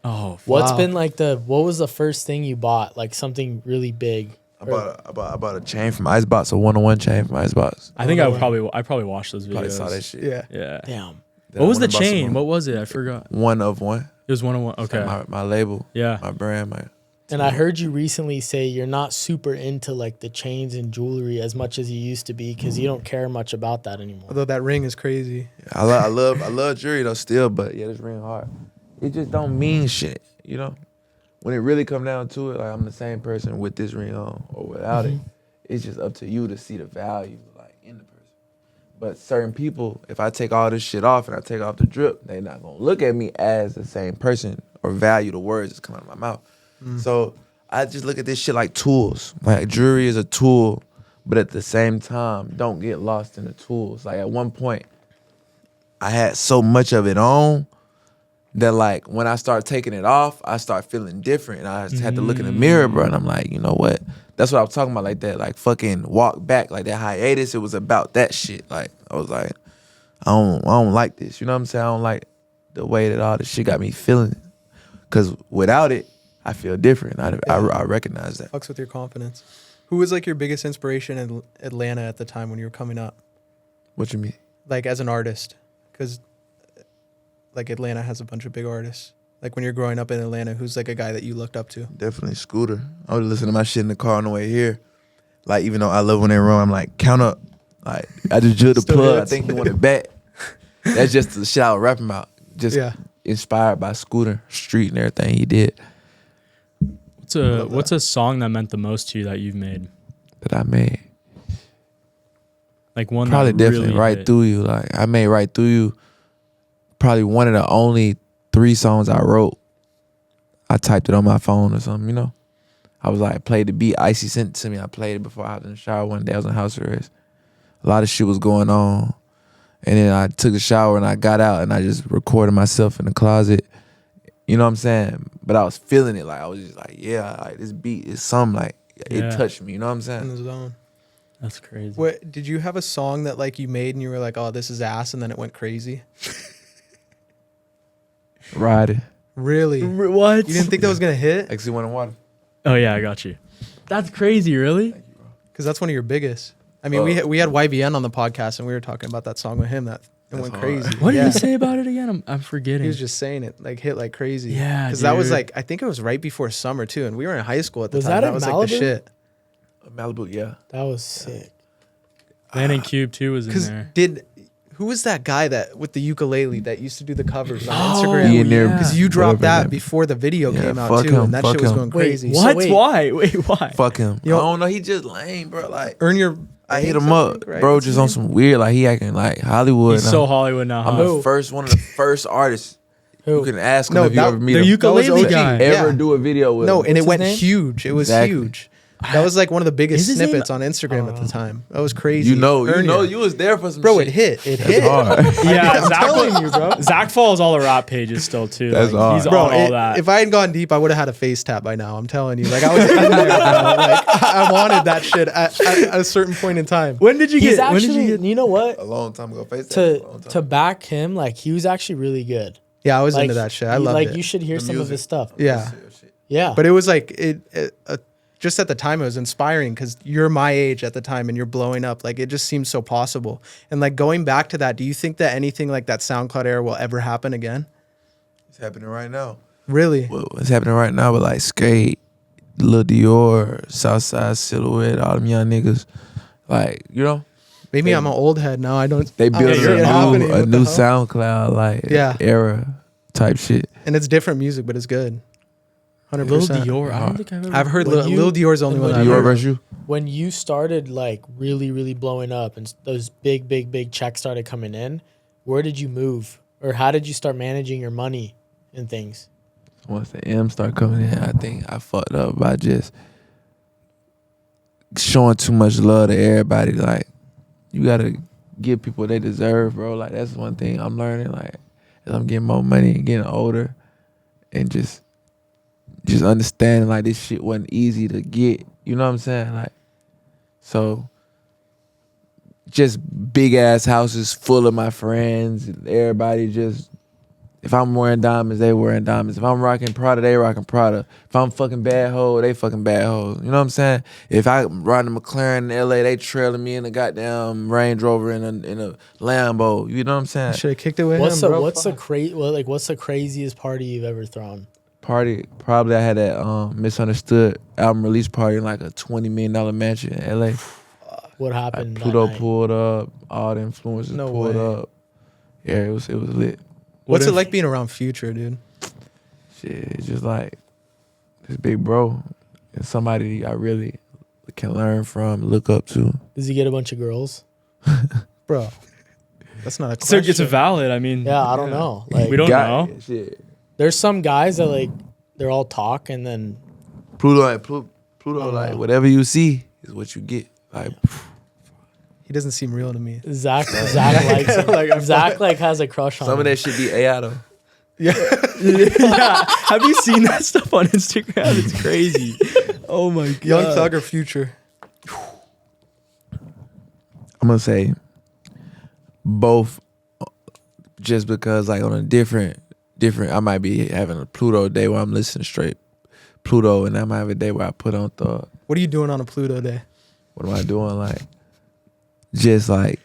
Speaker 4: Oh, fuck.
Speaker 2: What's
Speaker 3: Wow.
Speaker 2: been like what was the first thing you bought? Like something really big.
Speaker 1: I bought a chain from Icebox, a 1-on-1 chain from Icebox.
Speaker 4: I think
Speaker 2: Oh,
Speaker 4: I probably watched those videos.
Speaker 1: Probably saw that shit.
Speaker 3: Yeah.
Speaker 4: Yeah.
Speaker 2: Damn.
Speaker 1: Then
Speaker 4: What
Speaker 1: I
Speaker 4: was the
Speaker 1: went and bought some
Speaker 4: chain?
Speaker 1: more.
Speaker 4: What was it? I forgot.
Speaker 1: One of one.
Speaker 4: It was 1-on-1.
Speaker 1: It's
Speaker 4: Okay.
Speaker 1: like my label,
Speaker 4: Yeah.
Speaker 1: my brand, my.
Speaker 2: And I heard you recently say you're not super into like the chains and jewelry as much as you used to be because you don't care much about that anymore.
Speaker 3: Although that ring is crazy.
Speaker 1: I love jewelry though still, but yeah, this ring hard. It just don't mean shit, you know. When it really come down to it, like I'm the same person with this ring on or without it. It's just up to you to see the value like in the person. But certain people, if I take all this shit off and I take off the drip, they not gonna look at me as the same person or value the words that's coming out of my mouth. So I just look at this shit like tools. Like jewelry is a tool, but at the same time, don't get lost in the tools. Like at one point, I had so much of it on that like when I start taking it off, I start feeling different. And I just had to look in the mirror, bro. And I'm like, you know what? That's what I was talking about, like that, like fucking walk back, like that hiatus. It was about that shit. Like I was like, I don't like this. You know what I'm saying? I don't like the way that all this shit got me feeling. Cause without it, I feel different. I recognize that.
Speaker 3: Fucks with your confidence. Who was like your biggest inspiration in Atlanta at the time when you were coming up?
Speaker 1: What you mean?
Speaker 3: Like as an artist? Because like Atlanta has a bunch of big artists. Like when you're growing up in Atlanta, who's like a guy that you looked up to?
Speaker 1: Definitely Scooter. I would listen to my shit in the car on the way here. Like even though I love when they run, I'm like, count up. Like I just drew the
Speaker 3: Still
Speaker 1: plug.
Speaker 3: hits.
Speaker 1: I think he wanted back. That's just the shit I was rapping about. Just
Speaker 3: Yeah.
Speaker 1: inspired by Scooter, Street, and everything he did
Speaker 4: What's a song that meant the most to you that you've made?
Speaker 1: that I made.
Speaker 4: Like one
Speaker 1: Probably
Speaker 4: that
Speaker 1: definitely
Speaker 4: really
Speaker 1: Right
Speaker 4: hit.
Speaker 1: Through You. Like I made Right Through You. Probably one of the only 3 songs I wrote. I typed it on my phone or something, you know. I was like, played the beat. Icy sent it to me. I played it before I was in the shower one day. I was in house arrest. A lot of shit was going on. And then I took a shower and I got out and I just recorded myself in the closet. You know what I'm saying? But I was feeling it. Like I was just like, yeah, like this beat is something like
Speaker 4: Yeah.
Speaker 1: it touched me. You know what I'm
Speaker 3: In
Speaker 1: saying?
Speaker 3: the zone.
Speaker 4: That's crazy.
Speaker 3: What did you have a song that like you made and you were like, oh, this is ass, and then it went crazy?
Speaker 1: Riding.
Speaker 3: Really? You
Speaker 4: What?
Speaker 3: didn't think that was gonna hit?
Speaker 1: Actually went in water.
Speaker 4: Oh yeah, I got you. That's crazy, really?
Speaker 3: Because that's one of your biggest. I mean, we had YBN on the podcast and we were talking about that song with him that it
Speaker 1: That's
Speaker 3: went
Speaker 1: hard.
Speaker 3: crazy.
Speaker 4: What did
Speaker 3: Yeah.
Speaker 4: you say about it again? I'm forgetting.
Speaker 3: He was just saying it like hit like crazy.
Speaker 4: Yeah,
Speaker 3: because that was
Speaker 4: dude.
Speaker 3: like I think it was right before summer too, and we were in high school at the
Speaker 2: Was
Speaker 3: time.
Speaker 2: that in
Speaker 3: was like the
Speaker 2: Malibu?
Speaker 3: shit.
Speaker 1: Malibu, yeah.
Speaker 2: That was sick.
Speaker 4: Landon Cube too was in
Speaker 3: Because
Speaker 4: there.
Speaker 3: who was that guy that with the ukulele that used to do the covers on
Speaker 4: Oh,
Speaker 3: Instagram?
Speaker 1: He in there
Speaker 3: Because you dropped
Speaker 1: whatever
Speaker 3: that before the video
Speaker 1: Yeah,
Speaker 3: came out
Speaker 1: fuck
Speaker 3: too,
Speaker 1: him,
Speaker 3: and that
Speaker 1: fuck
Speaker 3: shit was
Speaker 1: him.
Speaker 3: going
Speaker 2: Wait,
Speaker 3: crazy.
Speaker 2: what?
Speaker 4: What?
Speaker 2: wait.
Speaker 4: Why? Wait, why?
Speaker 1: Fuck him.
Speaker 3: Yo-
Speaker 1: I don't know. He just lame, bro. Like
Speaker 3: Earn your.
Speaker 1: I hit
Speaker 3: Banks,
Speaker 1: him
Speaker 3: I
Speaker 1: up,
Speaker 3: think, right?
Speaker 1: bro.
Speaker 3: What's
Speaker 1: Just
Speaker 3: his
Speaker 1: on
Speaker 3: name?
Speaker 1: some weird. Like he acting like Hollywood.
Speaker 4: He's
Speaker 1: now.
Speaker 4: so Hollywood now.
Speaker 1: I'm
Speaker 4: Huh?
Speaker 1: the first one of the first artists
Speaker 2: Who?
Speaker 1: you can ask him
Speaker 3: No,
Speaker 1: if you
Speaker 3: that-
Speaker 1: ever meet
Speaker 4: the
Speaker 1: him.
Speaker 4: ukulele
Speaker 3: That was OG.
Speaker 4: guy.
Speaker 1: Ever
Speaker 3: Yeah.
Speaker 1: do a video with
Speaker 3: No,
Speaker 1: him.
Speaker 3: and it
Speaker 2: What's
Speaker 3: went
Speaker 2: his name?
Speaker 3: huge. It was
Speaker 1: Exactly.
Speaker 3: huge. That was like one of the biggest
Speaker 4: Is his name-
Speaker 3: snippets on Instagram at the time. That was crazy.
Speaker 1: You know,
Speaker 3: Earn your-
Speaker 1: you was there for some
Speaker 3: bro.
Speaker 1: shit.
Speaker 3: It hit. It
Speaker 1: That's
Speaker 3: hit.
Speaker 1: hard.
Speaker 4: Yeah,
Speaker 3: I'm
Speaker 4: Zach,
Speaker 3: telling you, bro.
Speaker 4: Zach follows all the rap pages still too.
Speaker 1: That's
Speaker 4: like,
Speaker 1: hard.
Speaker 4: He's
Speaker 3: Bro,
Speaker 4: on all that.
Speaker 3: if I had gone deep, I would have had a face tap by now. I'm telling you. Like I was in there, bro. Like I wanted that shit at a certain point in time.
Speaker 4: when did you
Speaker 2: He's
Speaker 4: get? When did
Speaker 2: actually,
Speaker 4: you get?
Speaker 2: you know what?
Speaker 1: A long time ago. FaceTime.
Speaker 2: To back him, like he was actually really good.
Speaker 3: Yeah, I was
Speaker 2: Like,
Speaker 3: into that shit. I
Speaker 2: you-
Speaker 3: loved
Speaker 2: like
Speaker 3: it.
Speaker 2: you should hear
Speaker 1: The
Speaker 2: some of
Speaker 1: music.
Speaker 2: his stuff.
Speaker 3: Yeah.
Speaker 2: Yeah,
Speaker 3: But it was like just at the time it was inspiring because you're my age at the time and you're blowing up. Like it just seems so possible. And like going back to that, do you think that anything like that SoundCloud era will ever happen again?
Speaker 1: It's happening right now.
Speaker 3: Really?
Speaker 1: What's happening right now with like Skate, Lil Dior, Southside Silhouette, all them young niggas. Like, you know,
Speaker 3: Maybe I'm an old head now. I don't.
Speaker 1: they
Speaker 3: I don't
Speaker 1: building
Speaker 3: see it happening.
Speaker 1: a
Speaker 3: What the
Speaker 1: new
Speaker 3: hell?
Speaker 1: SoundCloud like
Speaker 3: Yeah.
Speaker 1: era type shit.
Speaker 3: And it's different music, but it's good. 100%.
Speaker 4: Lil Dior. I don't think I've ever.
Speaker 3: I've heard
Speaker 2: When
Speaker 3: Lil Dior's the only one
Speaker 2: when
Speaker 3: I've
Speaker 1: Dior
Speaker 3: heard.
Speaker 1: versus you?
Speaker 2: when you started like really, really blowing up and those big checks started coming in, where did you move, or how did you start managing your money and things?
Speaker 1: Once the M start coming in, I think I fucked up by just showing too much love to everybody. Like, you gotta give people what they deserve, bro. Like, that's one thing I'm learning. Like, as I'm getting more money and getting older, and just understanding like this shit wasn't easy to get. You know what I'm saying? Like, so just big ass houses full of my friends. Everybody just, if I'm wearing diamonds, they wearing diamonds. If I'm rocking Prada, they rocking Prada. If I'm fucking bad hoe, they fucking bad hoes. You know what I'm saying? If I'm riding a McLaren in LA, they trailing me in a goddamn Range Rover in a Lambo. You know what I'm saying?
Speaker 3: Should have kicked it with
Speaker 2: What's
Speaker 3: him,
Speaker 2: the
Speaker 3: bro.
Speaker 2: what's the
Speaker 3: Fuck.
Speaker 2: what's the craziest party you've ever thrown?
Speaker 1: Party, probably I had that Misunderstood album release party in like a $20 million mansion in LA.
Speaker 2: What
Speaker 1: Like
Speaker 2: happened? that
Speaker 1: Pluto
Speaker 2: night?
Speaker 1: pulled up, all the influencers
Speaker 3: No
Speaker 1: pulled
Speaker 3: way.
Speaker 1: up. Yeah, it was lit.
Speaker 3: What's
Speaker 4: What
Speaker 3: it
Speaker 4: if-
Speaker 3: like being around Future, dude?
Speaker 1: Shit, it's just like this big bro and somebody I really can learn from, look up to.
Speaker 2: Does he get a bunch of girls?
Speaker 3: Bro, that's not a
Speaker 4: So
Speaker 3: question.
Speaker 4: it's valid. I mean,
Speaker 2: Yeah, I don't know. Like,
Speaker 4: We don't
Speaker 1: Got-
Speaker 4: know.
Speaker 1: Shit.
Speaker 2: there's some guys that like they're all talk and then
Speaker 1: Pluto,
Speaker 2: Oh,
Speaker 1: like
Speaker 2: wow.
Speaker 1: whatever you see is what you get. Like
Speaker 3: He doesn't seem real to me.
Speaker 2: Zach likes him.
Speaker 3: Like,
Speaker 2: Zach like has a crush on
Speaker 1: some
Speaker 2: him.
Speaker 1: of that shit be AI though.
Speaker 4: yeah. Have you seen that stuff on Instagram? It's crazy. Oh my god.
Speaker 3: Young Thug or Future?
Speaker 1: I'm gonna say both, just because like on a different. I might be having a Pluto day where I'm listening straight Pluto, and I might have a day where I put on Thug.
Speaker 3: What are you doing on a Pluto day?
Speaker 1: What am I doing? Like, just like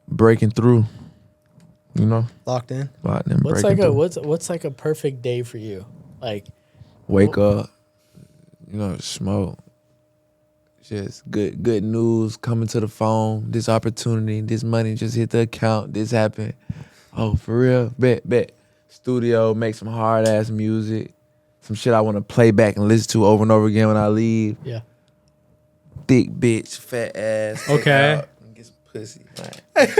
Speaker 1: breaking through, you know,
Speaker 3: Locked in?
Speaker 1: like them
Speaker 2: What's
Speaker 1: breaking
Speaker 2: like a
Speaker 1: through.
Speaker 2: what's like a perfect day for you? Like
Speaker 1: Wake up, you know, smoke. Just good news coming to the phone. This opportunity, this money just hit the account. This happened. Oh, for real? Bet. Studio, make some hard ass music. Some shit I want to play back and listen to over and over again when I leave.
Speaker 2: yeah.
Speaker 1: Thick bitch, fat ass. take
Speaker 4: Okay.
Speaker 1: out and get some pussy. Like,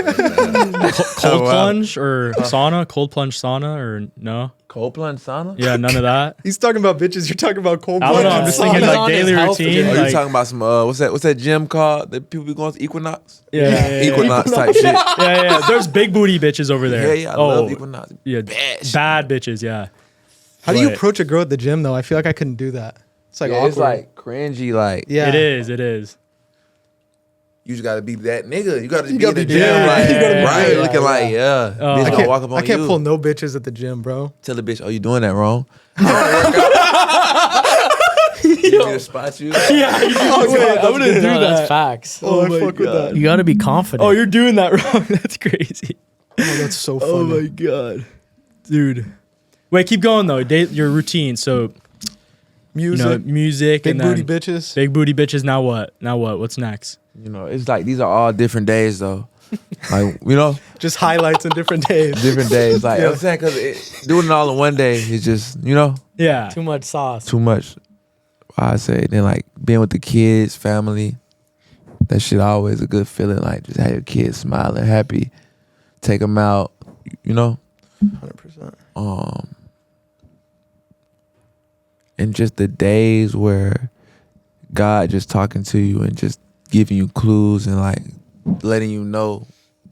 Speaker 4: Cold
Speaker 1: wow.
Speaker 4: plunge or sauna? Cold plunge sauna or no?
Speaker 1: cold plunge sauna?
Speaker 4: Yeah, none of that.
Speaker 3: He's talking about bitches. You're talking about cold
Speaker 4: I don't know.
Speaker 3: blood.
Speaker 4: I'm just
Speaker 2: Yeah.
Speaker 4: thinking
Speaker 2: He's
Speaker 4: like
Speaker 2: on his
Speaker 4: daily
Speaker 2: health
Speaker 4: routine.
Speaker 2: journey.
Speaker 1: Oh, you
Speaker 4: Like,
Speaker 1: talking about some what's that gym called that people be going to Equinox?
Speaker 4: yeah.
Speaker 1: Equinox type shit.
Speaker 4: Yeah. There's big booty bitches over there.
Speaker 1: Yeah, I love Equinox.
Speaker 4: Yeah,
Speaker 1: Bad shit.
Speaker 4: bad bitches. Yeah.
Speaker 3: How do you
Speaker 4: But-
Speaker 3: approach a girl at the gym, though? I feel like I couldn't do that. It's like
Speaker 1: Yeah,
Speaker 3: awkward.
Speaker 1: it's like cringy. Like
Speaker 3: yeah.
Speaker 4: It is.
Speaker 1: you just gotta be that nigga. You gotta be
Speaker 3: gotta
Speaker 1: in the
Speaker 3: be
Speaker 1: gym,
Speaker 3: there.
Speaker 1: like
Speaker 3: You gotta be
Speaker 1: right,
Speaker 3: there.
Speaker 1: looking like yeah.
Speaker 4: Oh.
Speaker 1: Bitch
Speaker 3: I
Speaker 1: gonna
Speaker 3: can't,
Speaker 1: walk up on
Speaker 3: I can't
Speaker 1: you.
Speaker 3: pull no bitches at the gym, bro.
Speaker 1: Tell the bitch, oh, you doing that wrong. You want me to spot you?
Speaker 4: Yeah.
Speaker 3: Oh, wait,
Speaker 4: I'm gonna do
Speaker 2: No, that's
Speaker 4: that.
Speaker 2: facts.
Speaker 3: Oh, I
Speaker 4: my
Speaker 3: fuck with
Speaker 4: God.
Speaker 3: that.
Speaker 2: You got to be confident.
Speaker 4: Oh, you're doing that wrong. That's crazy.
Speaker 3: Oh, that's so funny.
Speaker 4: Oh my god, dude. Wait, keep going though. Your routine. So
Speaker 3: Music,
Speaker 4: music,
Speaker 3: big
Speaker 4: and
Speaker 3: booty
Speaker 4: then
Speaker 3: bitches.
Speaker 4: big booty bitches. Now what? What's next?
Speaker 1: You know, it's like these are all different days though. Like, you know,
Speaker 3: Just highlights in different days.
Speaker 1: different days. Like
Speaker 3: Yeah.
Speaker 1: I'm saying, cause doing it all in one day is just, you know,
Speaker 4: Yeah.
Speaker 2: Too much sauce.
Speaker 1: too much. I say then like being with the kids, family. That shit always a good feeling. Like just have your kids smiling, happy. Take them out, you know.
Speaker 3: 100%.
Speaker 1: And just the days where God just talking to you and just giving you clues and like letting you know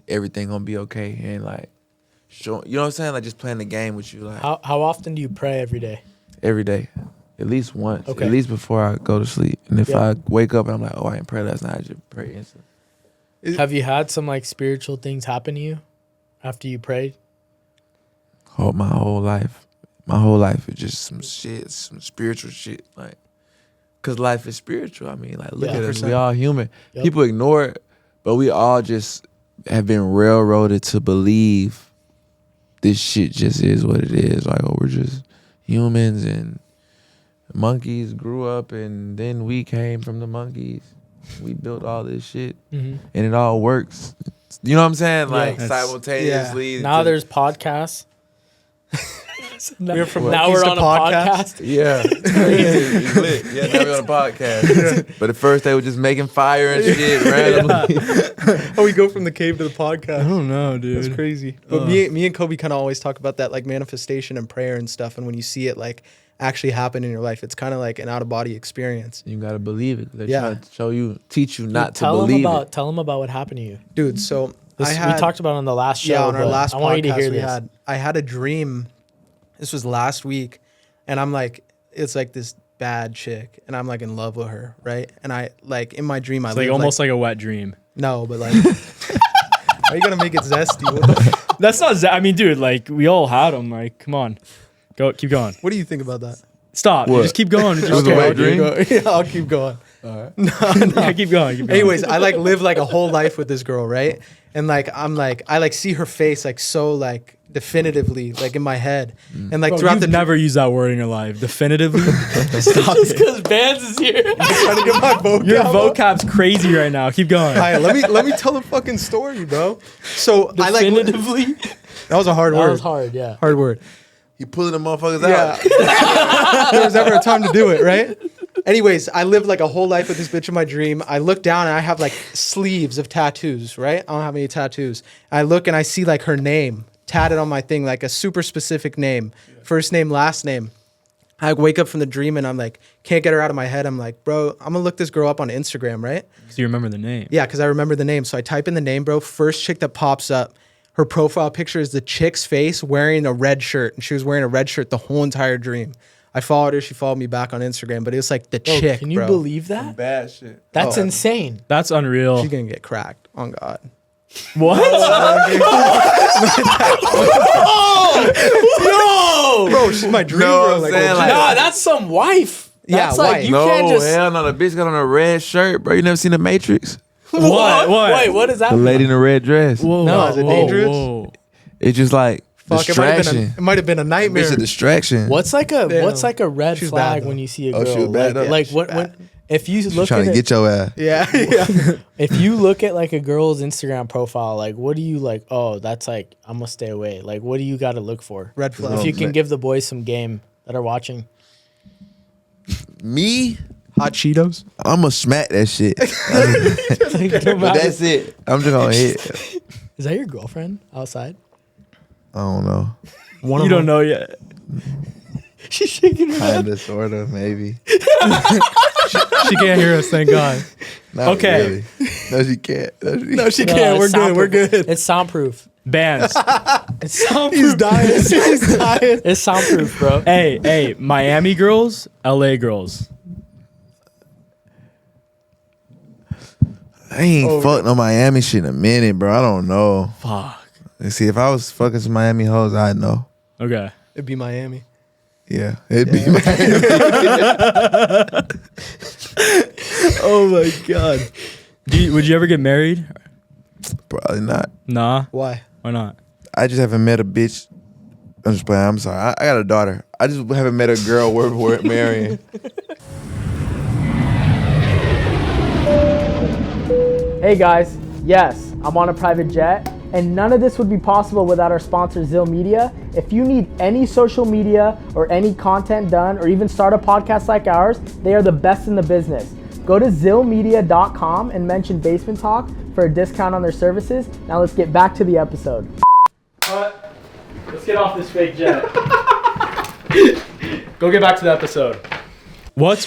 Speaker 1: everything gonna be okay and like showing, you know what I'm saying, like just playing the game with you like
Speaker 2: How often do you pray every day?
Speaker 1: every day, at least once,
Speaker 2: Okay.
Speaker 1: at least before I go to sleep. And if
Speaker 2: Yeah.
Speaker 1: I wake up and I'm like, oh, I didn't pray last night, I just pray instantly.
Speaker 2: Have you had some like spiritual things happen to you after you prayed?
Speaker 1: Oh, my whole life is just some shit, some spiritual shit, like. Cause life is spiritual. I mean, like, look
Speaker 2: Yeah.
Speaker 1: at us.
Speaker 3: 100%.
Speaker 1: We all human.
Speaker 2: Yep.
Speaker 1: People ignore it, but we all just have been railroaded to believe this shit just is what it is. Like, oh, we're just humans and monkeys grew up and then we came from the monkeys. We built all this shit
Speaker 2: Mm-hmm.
Speaker 1: and it all works. You know what I'm saying?
Speaker 2: Yeah.
Speaker 1: Like
Speaker 4: That's-
Speaker 1: simultaneously.
Speaker 2: Now
Speaker 1: to-
Speaker 2: there's podcasts.
Speaker 3: We're from
Speaker 2: now
Speaker 3: monkeys
Speaker 2: we're
Speaker 3: to
Speaker 2: on a
Speaker 3: podcast.
Speaker 2: podcast.
Speaker 1: Yeah, it's crazy. It's lit. Yeah, now we're on a podcast. But at first they were just making fire and shit randomly.
Speaker 3: Oh, we go from the cave to the podcast.
Speaker 4: don't know, dude.
Speaker 3: That's crazy. But me and Kobe kind of always talk about that like manifestation and prayer and stuff. And when you see it like actually happen in your life, it's kind of like an out of body experience.
Speaker 1: You gotta believe it. They're
Speaker 3: Yeah.
Speaker 1: trying to show you, teach you not to
Speaker 2: Tell them
Speaker 1: believe
Speaker 2: about
Speaker 1: it.
Speaker 2: tell them about what happened to you.
Speaker 3: Dude, so
Speaker 2: This,
Speaker 3: I had,
Speaker 2: we talked about it on the last show.
Speaker 3: yeah, on our
Speaker 2: but
Speaker 3: last
Speaker 2: I want you to
Speaker 3: podcast
Speaker 2: hear
Speaker 3: we
Speaker 2: this.
Speaker 3: had, I had a dream. This was last week and I'm like, it's like this bad chick, and I'm like in love with her, right? And I like in my dream, I
Speaker 4: It's
Speaker 3: live
Speaker 4: like almost like a wet dream.
Speaker 3: no, but like, are you gonna make it zesty? What, the
Speaker 4: That's not. I mean, dude, like we all had them. Like, come on, keep going.
Speaker 3: what do you think about that?
Speaker 4: Stop.
Speaker 1: What?
Speaker 4: Just keep going. Just
Speaker 1: was a
Speaker 4: go.
Speaker 1: wet dream?
Speaker 3: Yeah, I'll keep going.
Speaker 4: Yeah, keep going. Keep going.
Speaker 3: Anyways, I like live like a whole life with this girl, right? And like I'm like I like see her face like so like definitively like in my head, and like
Speaker 4: Bro,
Speaker 3: throughout
Speaker 4: you've
Speaker 3: the
Speaker 4: never used that word in your life. Definitively. Stop
Speaker 2: Just
Speaker 4: it.
Speaker 2: because Vans is here.
Speaker 3: trying to get my vocab.
Speaker 4: Your
Speaker 3: up.
Speaker 4: vocab's crazy right now. Keep going.
Speaker 3: All right, let me tell the fucking story, bro. So I like
Speaker 2: Definitively.
Speaker 3: that was a hard
Speaker 2: That
Speaker 3: word.
Speaker 2: was hard, yeah.
Speaker 3: Hard word.
Speaker 1: He pulling the motherfuckers
Speaker 3: Yeah.
Speaker 1: out.
Speaker 3: There was ever a time to do it, right? Anyways, I lived like a whole life with this bitch in my dream. I look down and I have like sleeves of tattoos, right? I don't have any tattoos. I look and I see like her name tatted on my thing, like a super specific name, first name, last name. I wake up from the dream and I'm like, can't get her out of my head. I'm like, bro, I'm gonna look this girl up on Instagram, right?
Speaker 4: So you remember the name.
Speaker 3: Yeah, because I remember the name. So I type in the name, bro. First chick that pops up, her profile picture is the chick's face wearing a red shirt. And she was wearing a red shirt the whole entire dream. I followed her. She followed me back on Instagram. But it was like the
Speaker 2: Bro,
Speaker 3: chick,
Speaker 2: can you
Speaker 3: bro.
Speaker 2: believe that?
Speaker 1: Bad shit.
Speaker 2: That's
Speaker 3: Oh.
Speaker 2: insane.
Speaker 4: That's unreal.
Speaker 3: She's going to get cracked. On God.
Speaker 4: What?
Speaker 2: No!
Speaker 3: Bro, she's my dream
Speaker 1: No,
Speaker 3: girl.
Speaker 1: I'm
Speaker 3: Like,
Speaker 1: saying,
Speaker 3: legit.
Speaker 1: like-
Speaker 2: Nah, that's some wife.
Speaker 3: Yeah,
Speaker 2: That's like,
Speaker 3: wife.
Speaker 2: you
Speaker 1: No,
Speaker 2: can't just...
Speaker 1: hell no. The bitch got on a red shirt, bro. You never seen The Matrix?
Speaker 4: What?
Speaker 2: Wait, what is that?
Speaker 1: The lady in the red dress.
Speaker 4: Whoa,
Speaker 3: No, is it dangerous?
Speaker 4: Whoa.
Speaker 1: It's just like
Speaker 3: Fuck,
Speaker 1: distraction.
Speaker 3: it might have been a nightmare.
Speaker 1: It's a distraction.
Speaker 2: What's like a
Speaker 3: Damn.
Speaker 2: red
Speaker 3: She was
Speaker 2: flag
Speaker 3: bad, though.
Speaker 2: when you see a
Speaker 1: Oh,
Speaker 2: girl?
Speaker 1: she was bad, though?
Speaker 2: like when if you
Speaker 1: She
Speaker 2: look
Speaker 1: trying
Speaker 2: at
Speaker 1: to
Speaker 2: it,
Speaker 1: get your ass.
Speaker 3: Yeah, yeah.
Speaker 2: if you look at like a girl's Instagram profile, like what do you like? Oh, that's like I'm gonna stay away. Like what do you got to look for?
Speaker 3: Red flag.
Speaker 2: If you can give the boys some game that are watching.
Speaker 1: Me,
Speaker 3: Hot Cheetos.
Speaker 1: I'ma smack that shit.
Speaker 2: No
Speaker 1: But
Speaker 2: matter-
Speaker 1: that's it. I'm just gonna hit.
Speaker 2: Is that your girlfriend outside?
Speaker 1: I don't know.
Speaker 4: You don't know yet.
Speaker 2: She's shaking her head.
Speaker 1: Kinda, sorta, maybe.
Speaker 3: She can't hear us, thank God.
Speaker 1: Not
Speaker 4: Okay.
Speaker 1: really. No, she can't.
Speaker 3: No, she
Speaker 2: No,
Speaker 3: can't. We're
Speaker 2: it's
Speaker 3: good. We're
Speaker 2: soundproof.
Speaker 3: good.
Speaker 2: It's soundproof.
Speaker 4: Bands.
Speaker 2: It's soundproof.
Speaker 3: He's dying. He's dying.
Speaker 2: It's soundproof, bro.
Speaker 4: hey, Miami girls, LA girls.
Speaker 1: I ain't fucked no Miami shit in a minute, bro. I don't know.
Speaker 4: Fuck.
Speaker 1: Let's see, if I was fucking some Miami hoes, I'd know.
Speaker 4: Okay.
Speaker 3: It'd be Miami.
Speaker 1: Yeah, it'd be Miami.
Speaker 4: Oh my god. Would you ever get married?
Speaker 1: Probably not.
Speaker 4: Nah.
Speaker 3: Why?
Speaker 4: Why not?
Speaker 1: I just haven't met a bitch. I'm just playing. I'm sorry. I got a daughter. I just haven't met a girl worth marrying.
Speaker 2: Hey guys, yes, I'm on a private jet, and none of this would be possible without our sponsor, Zill Media. If you need any social media or any content done, or even start a podcast like ours, they are the best in the business. Go to zillmedia.com and mention Basement Talk for a discount on their services. Now let's get back to the episode.
Speaker 4: Let's get off this fake jet. Go get back to the episode. What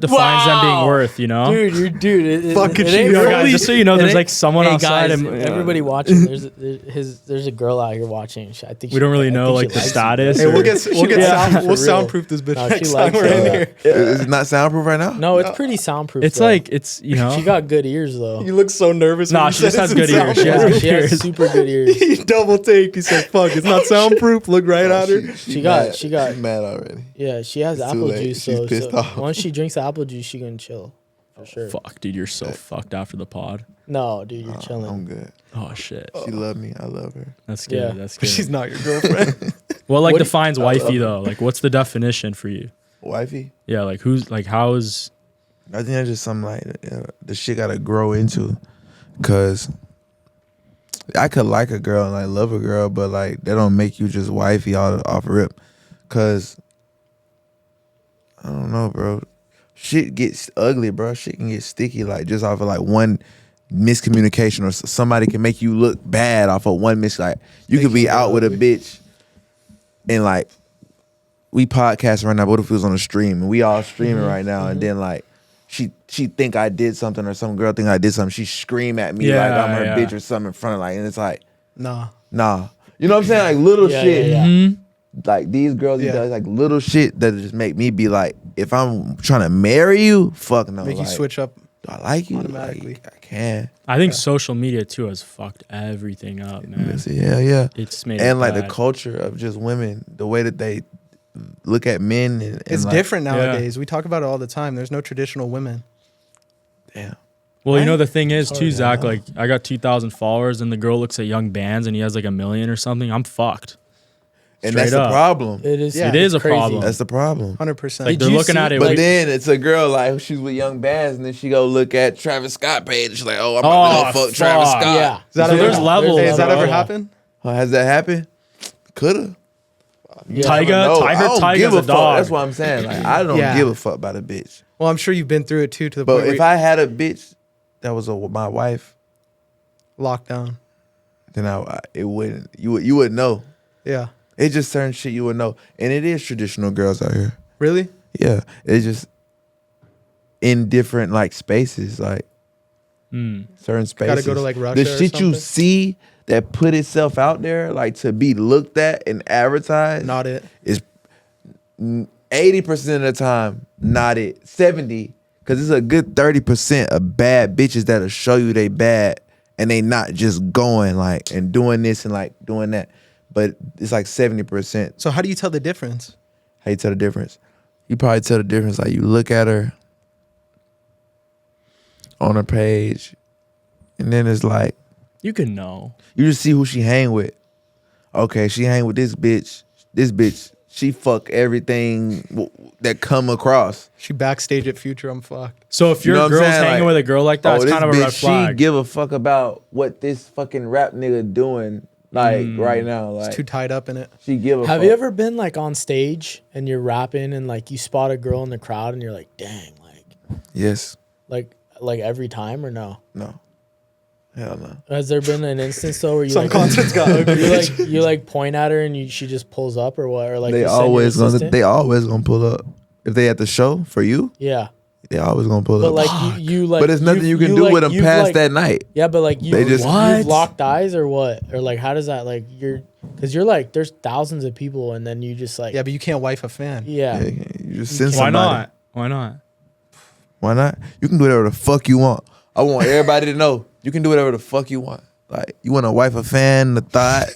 Speaker 4: defines them being
Speaker 2: Wow.
Speaker 4: worth, you know?
Speaker 2: Dude,
Speaker 3: Fucking
Speaker 2: it
Speaker 3: shit.
Speaker 2: ain't
Speaker 3: Yo,
Speaker 2: really-
Speaker 4: guys, just so you know,
Speaker 2: it
Speaker 4: there's
Speaker 2: ain't-
Speaker 4: like someone
Speaker 2: hey
Speaker 4: outside
Speaker 2: guys,
Speaker 4: and
Speaker 2: everybody watching. There's a girl out here watching. I think
Speaker 4: We don't really
Speaker 2: I
Speaker 4: know
Speaker 2: think
Speaker 4: like
Speaker 2: she
Speaker 4: the
Speaker 2: likes
Speaker 4: status.
Speaker 3: Hey,
Speaker 4: or-
Speaker 2: Yeah,
Speaker 3: we'll
Speaker 2: for real.
Speaker 3: soundproof this bitch
Speaker 2: No, she
Speaker 3: next time
Speaker 2: likes
Speaker 3: we're in
Speaker 2: it.
Speaker 3: here.
Speaker 1: Is it not soundproof right now?
Speaker 2: No, it's pretty soundproof.
Speaker 4: It's
Speaker 2: though.
Speaker 4: like it's you know.
Speaker 2: She got good ears though.
Speaker 3: You look so nervous. when
Speaker 4: Nah,
Speaker 3: you
Speaker 4: she
Speaker 3: said
Speaker 4: just has
Speaker 3: it's
Speaker 4: good ears. She has
Speaker 3: soundproof.
Speaker 4: good
Speaker 2: She has
Speaker 4: ears.
Speaker 2: super good ears.
Speaker 3: He double taked. He said, "Fuck, it's not soundproof." Look right at her.
Speaker 2: She got-
Speaker 1: She's mad already.
Speaker 2: Yeah, she has
Speaker 1: It's too
Speaker 2: apple
Speaker 1: late.
Speaker 2: juice.
Speaker 1: She's
Speaker 2: So,
Speaker 1: pissed
Speaker 2: so
Speaker 1: off.
Speaker 2: once she drinks the apple juice, she gonna chill for sure.
Speaker 4: Fuck, dude, you're so fucked after the pod.
Speaker 2: No, dude, you're chilling.
Speaker 1: I'm good.
Speaker 4: Oh shit,
Speaker 1: She love me. I love her.
Speaker 4: that's good.
Speaker 2: Yeah.
Speaker 4: That's good.
Speaker 3: She's not your girlfriend.
Speaker 4: What like
Speaker 2: What do-
Speaker 4: defines wifey though? Like, what's the definition for you?
Speaker 1: Wifey?
Speaker 4: Yeah, like who's like how is
Speaker 1: I think that's just something like the shit gotta grow into. Cause I could like a girl and like love a girl, but like that don't make you just wifey off rip. Cause I don't know, bro. Shit gets ugly, bro. Shit can get sticky, like just off of like one miscommunication, or somebody can make you look bad off of one like you could be out with a bitch and like we podcasting right now, but what if it was on a stream and we all streaming right now and then like she think I did something or some girl think I did something, she scream at me like I'm her bitch or something in front of like, and it's like
Speaker 3: Nah.
Speaker 1: nah. You know what I'm saying? Like little
Speaker 2: Yeah,
Speaker 1: shit.
Speaker 2: yeah, yeah.
Speaker 1: Like these girls,
Speaker 3: Yeah.
Speaker 1: like little shit that just make me be like, if I'm trying to marry you, fuck no.
Speaker 3: Make
Speaker 1: like,
Speaker 3: you switch up.
Speaker 1: Do I like you?
Speaker 3: automatically.
Speaker 1: Like, I can.
Speaker 4: I think social media too has fucked everything up, man.
Speaker 1: Yeah.
Speaker 4: It's made
Speaker 1: And
Speaker 4: it
Speaker 1: like
Speaker 4: bad.
Speaker 1: the culture of just women, the way that they look at men, and
Speaker 3: It's
Speaker 1: like,
Speaker 3: different nowadays. We talk about it all the time. There's no traditional women.
Speaker 1: Damn.
Speaker 4: Well, you know the thing is too,
Speaker 1: hard,
Speaker 4: Zach.
Speaker 1: yeah.
Speaker 4: Like I got 2,000 followers, and the girl looks at Young Bands, and he has like 1 million or something. I'm fucked.
Speaker 1: And
Speaker 4: Straight
Speaker 1: that's the
Speaker 4: up.
Speaker 1: problem.
Speaker 2: It is.
Speaker 3: Yeah,
Speaker 4: It is
Speaker 2: it's
Speaker 4: a
Speaker 2: crazy.
Speaker 4: problem.
Speaker 1: That's the problem.
Speaker 3: 100%.
Speaker 4: Like
Speaker 2: Did
Speaker 4: they're
Speaker 2: you
Speaker 4: looking
Speaker 2: see-
Speaker 4: at it
Speaker 1: But
Speaker 4: like,
Speaker 1: then it's a girl like she's with Young Bands, and then she go look at Travis Scott page. And she's like, "Oh, I'm probably
Speaker 4: Oh,
Speaker 1: gonna fuck Travis
Speaker 4: fuck.
Speaker 1: Scott."
Speaker 2: Yeah.
Speaker 3: Is that
Speaker 4: So
Speaker 3: ever-
Speaker 4: there's levels,
Speaker 3: Hey, has that
Speaker 4: bro.
Speaker 3: ever
Speaker 4: Yeah.
Speaker 3: happened?
Speaker 1: Has that happened? Coulda. You
Speaker 4: Tyga-
Speaker 1: never know.
Speaker 4: Tyga-
Speaker 1: I don't
Speaker 4: Tyga's
Speaker 1: give
Speaker 4: a
Speaker 1: a fuck.
Speaker 4: dog.
Speaker 1: That's what I'm saying. Like I don't
Speaker 3: Yeah.
Speaker 1: give a fuck about a bitch.
Speaker 3: Well, I'm sure you've been through it too, to the
Speaker 1: But
Speaker 3: point where
Speaker 1: if I had a bitch that was my wife,
Speaker 3: locked down.
Speaker 1: then it wouldn't. You would know.
Speaker 3: Yeah.
Speaker 1: It's just certain shit you would know, and it is traditional girls out here.
Speaker 3: Really?
Speaker 1: Yeah, it's just in different like spaces, like certain spaces.
Speaker 3: Gotta go to, like, Russia
Speaker 1: The
Speaker 3: or
Speaker 1: shit you
Speaker 3: something?
Speaker 1: see that put itself out there, like to be looked at and advertised,
Speaker 3: Not it.
Speaker 1: is 80% of the time not it. 70, because it's a good 30% of bad bitches that'll show you they bad, and they not just going like and doing this and like doing that. But it's like 70%.
Speaker 3: So how do you tell the difference?
Speaker 1: How you tell the difference? You probably tell the difference like you look at her on her page, and then it's like
Speaker 4: you can know.
Speaker 1: you just see who she hang with. Okay, she hang with this bitch. This bitch, she fuck everything that come across.
Speaker 3: She backstage at Future, I'm fucked.
Speaker 4: So if
Speaker 1: You
Speaker 4: your
Speaker 1: know what I'm
Speaker 4: girl's
Speaker 1: saying?
Speaker 4: hanging
Speaker 1: Like,
Speaker 4: with a girl like that, it's
Speaker 1: this
Speaker 4: kind of a
Speaker 1: bitch,
Speaker 4: red flag.
Speaker 1: She give a fuck about what this fucking rap nigga doing like right now. Like
Speaker 3: It's too tied up in it.
Speaker 1: she give a
Speaker 2: Have
Speaker 1: fuck.
Speaker 2: you ever been like on stage and you're rapping and like you spot a girl in the crowd and you're like, dang,
Speaker 1: Yes.
Speaker 2: like every time or no?
Speaker 1: No. Hell no.
Speaker 2: Has there been an instance though where you
Speaker 3: Some
Speaker 2: like,
Speaker 3: concerts got ugly.
Speaker 2: you like point at her and she just pulls up or what? Or like
Speaker 1: They
Speaker 2: you send your
Speaker 1: always
Speaker 2: assistant?
Speaker 1: gonna pull up. If they at the show for you,
Speaker 2: Yeah,
Speaker 1: they always gonna pull
Speaker 2: but
Speaker 1: up.
Speaker 2: like you like.
Speaker 1: but there's nothing you can do
Speaker 2: like,
Speaker 1: with them
Speaker 2: you've,
Speaker 1: past
Speaker 2: like-
Speaker 1: that night.
Speaker 2: Yeah, but like
Speaker 1: They just-
Speaker 2: you've
Speaker 4: What?
Speaker 2: locked eyes or what? Or like how does that like because you're like there's thousands of people and then you just like
Speaker 3: Yeah, but you can't wife a fan.
Speaker 2: yeah.
Speaker 1: Yeah, you just send
Speaker 4: Why
Speaker 1: somebody.
Speaker 4: not? Why not?
Speaker 1: Why not? You can do whatever the fuck you want. I want everybody to know you can do whatever the fuck you want. Like you want to wife a fan, the thought.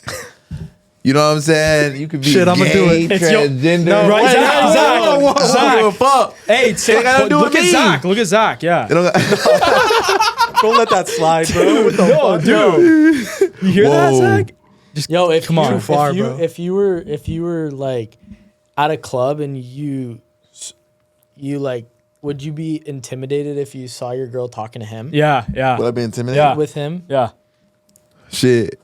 Speaker 1: You know what I'm saying? You could be
Speaker 3: Shit, I'ma do
Speaker 1: gay,
Speaker 3: it.
Speaker 4: It's your-
Speaker 1: transgender.
Speaker 4: No, right, Zach,
Speaker 1: I don't give a fuck.
Speaker 4: Hey,
Speaker 1: It gotta do
Speaker 4: look
Speaker 1: with
Speaker 4: at
Speaker 1: me.
Speaker 4: Zach. Look at Zach. Yeah.
Speaker 1: You know,
Speaker 3: Don't let that slide, bro. What the
Speaker 4: No, dude. You hear that,
Speaker 1: Whoa.
Speaker 4: Zach?
Speaker 2: Yo, if
Speaker 4: Come
Speaker 2: you,
Speaker 4: on.
Speaker 3: Too far,
Speaker 2: if you,
Speaker 3: bro.
Speaker 2: if you were like at a club and you like, would you be intimidated if you saw your girl talking to him?
Speaker 4: Yeah. Yeah.
Speaker 1: would I be intimidated?
Speaker 4: Yeah.
Speaker 2: With him?
Speaker 4: Yeah.
Speaker 1: Shit.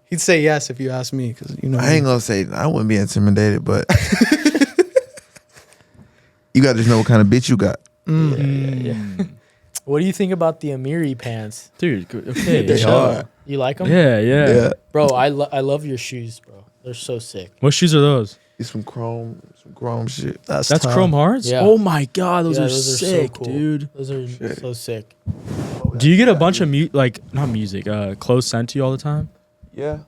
Speaker 3: He'd say yes if you asked me, because you know.
Speaker 1: I ain't gonna say I wouldn't be intimidated, but you got to just know what kind of bitch you got.
Speaker 2: Yeah. What do you think about the Amiri pants?
Speaker 4: Dude. Okay.
Speaker 1: They
Speaker 4: chill.
Speaker 1: are.
Speaker 2: You like them?
Speaker 4: Yeah. Yeah.
Speaker 1: Yeah.
Speaker 2: Bro, I love your shoes, bro. They're so sick.
Speaker 4: What shoes are those?
Speaker 1: It's some chrome shit.
Speaker 3: That's
Speaker 4: That's
Speaker 3: tough.
Speaker 4: Chrome Hearts?
Speaker 2: Yeah.
Speaker 4: Oh my God. Those
Speaker 2: Yeah,
Speaker 4: are
Speaker 2: those are so
Speaker 4: sick,
Speaker 2: cool.
Speaker 4: dude.
Speaker 2: Those are
Speaker 1: Shit.
Speaker 2: so sick.
Speaker 4: Do you get a bunch of not music, clothes sent to you all the time?
Speaker 1: Yeah.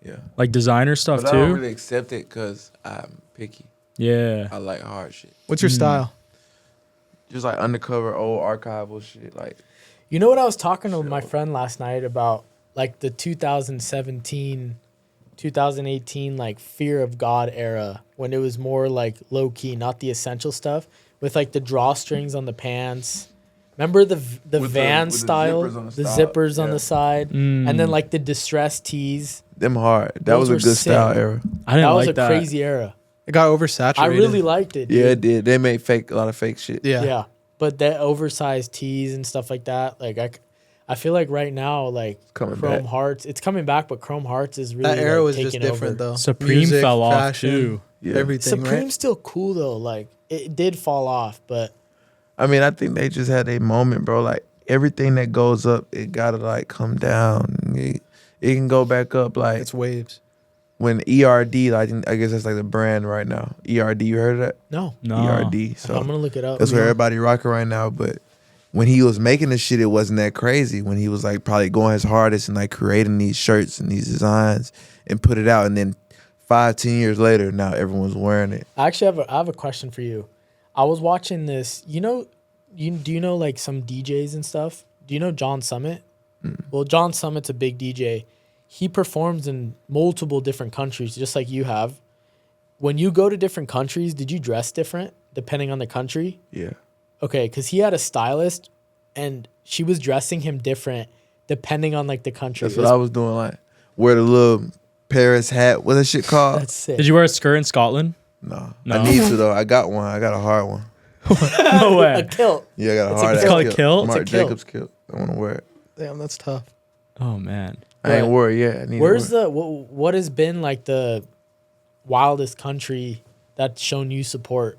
Speaker 1: Yeah.
Speaker 4: Like designer stuff
Speaker 1: But I don't
Speaker 4: too?
Speaker 1: really accept it because I'm picky.
Speaker 4: Yeah.
Speaker 1: I like hard shit.
Speaker 3: What's your style?
Speaker 1: Just like undercover old archival shit. Like
Speaker 2: You know what I was talking to my friend last night about, like the 2017, 2018, like fear of God era, when it was more like low key, not the essential stuff, with like the drawstrings on the pants. Remember the
Speaker 1: With
Speaker 2: van
Speaker 1: with
Speaker 2: style,
Speaker 1: zippers on the
Speaker 2: the
Speaker 1: style,
Speaker 2: zippers on
Speaker 1: yeah.
Speaker 2: the side, and then like the distressed tees.
Speaker 1: them hard. That
Speaker 2: Those
Speaker 1: was
Speaker 2: were
Speaker 1: a good style
Speaker 2: sick.
Speaker 1: era.
Speaker 4: I didn't
Speaker 2: That was
Speaker 4: like
Speaker 2: a
Speaker 4: that.
Speaker 2: crazy era.
Speaker 3: It got oversaturated.
Speaker 2: I really liked it.
Speaker 1: Yeah,
Speaker 2: dude.
Speaker 1: it did. They made a lot of fake shit.
Speaker 3: Yeah.
Speaker 2: Yeah. But that oversized tees and stuff like that, like I feel like right now, like
Speaker 1: coming
Speaker 2: Chrome
Speaker 1: back.
Speaker 2: Hearts, it's coming back, but Chrome Hearts is really
Speaker 3: That era
Speaker 2: like,
Speaker 3: was just
Speaker 2: taking
Speaker 3: different,
Speaker 2: over.
Speaker 3: though.
Speaker 4: Supreme
Speaker 3: Music,
Speaker 4: fell off
Speaker 3: fashion,
Speaker 4: too.
Speaker 1: Yeah.
Speaker 3: Everything,
Speaker 2: Supreme's
Speaker 3: right?
Speaker 2: still cool though. Like it did fall off, but
Speaker 1: I mean, I think they just had a moment, bro. Like everything that goes up, it gotta like come down. It can go back up. Like
Speaker 3: It's waves.
Speaker 1: when ERD, I guess that's like the brand right now. ERD, you heard of that?
Speaker 2: no.
Speaker 4: No.
Speaker 1: ERD. So
Speaker 2: I'm gonna look it up.
Speaker 1: that's where everybody rocking right now. But when he was making this shit, it wasn't that crazy. When he was like probably going his hardest and like creating these shirts and these designs and put it out, and then 5-10 years later, now everyone's wearing it.
Speaker 2: I have a question for you. I was watching this. Do you know like some DJs and stuff? Do you know John Summit? Well, John Summit's a big DJ. He performs in multiple different countries, just like you have. When you go to different countries, did you dress different depending on the country?
Speaker 1: Yeah.
Speaker 2: Okay, because he had a stylist, and she was dressing him different depending on like the country.
Speaker 1: That's what I was doing. Like, wear the little Paris hat. What's that shit called?
Speaker 2: That's sick.
Speaker 4: Did you wear a skirt in Scotland?
Speaker 1: No.
Speaker 4: No.
Speaker 1: I need to, though. I got one. I got a hard one.
Speaker 4: No way.
Speaker 2: A kilt.
Speaker 1: Yeah, I got a
Speaker 2: It's
Speaker 1: hard
Speaker 2: a
Speaker 1: ass
Speaker 4: kilt. It's called a kilt?
Speaker 1: Marc
Speaker 2: It's a kilt.
Speaker 1: Jacobs kilt. I want to wear it.
Speaker 3: Damn, that's tough.
Speaker 4: Oh man.
Speaker 1: I ain't wore it yet. I need
Speaker 2: Where's
Speaker 1: to wear it.
Speaker 2: what has been like the wildest country that's shown you support?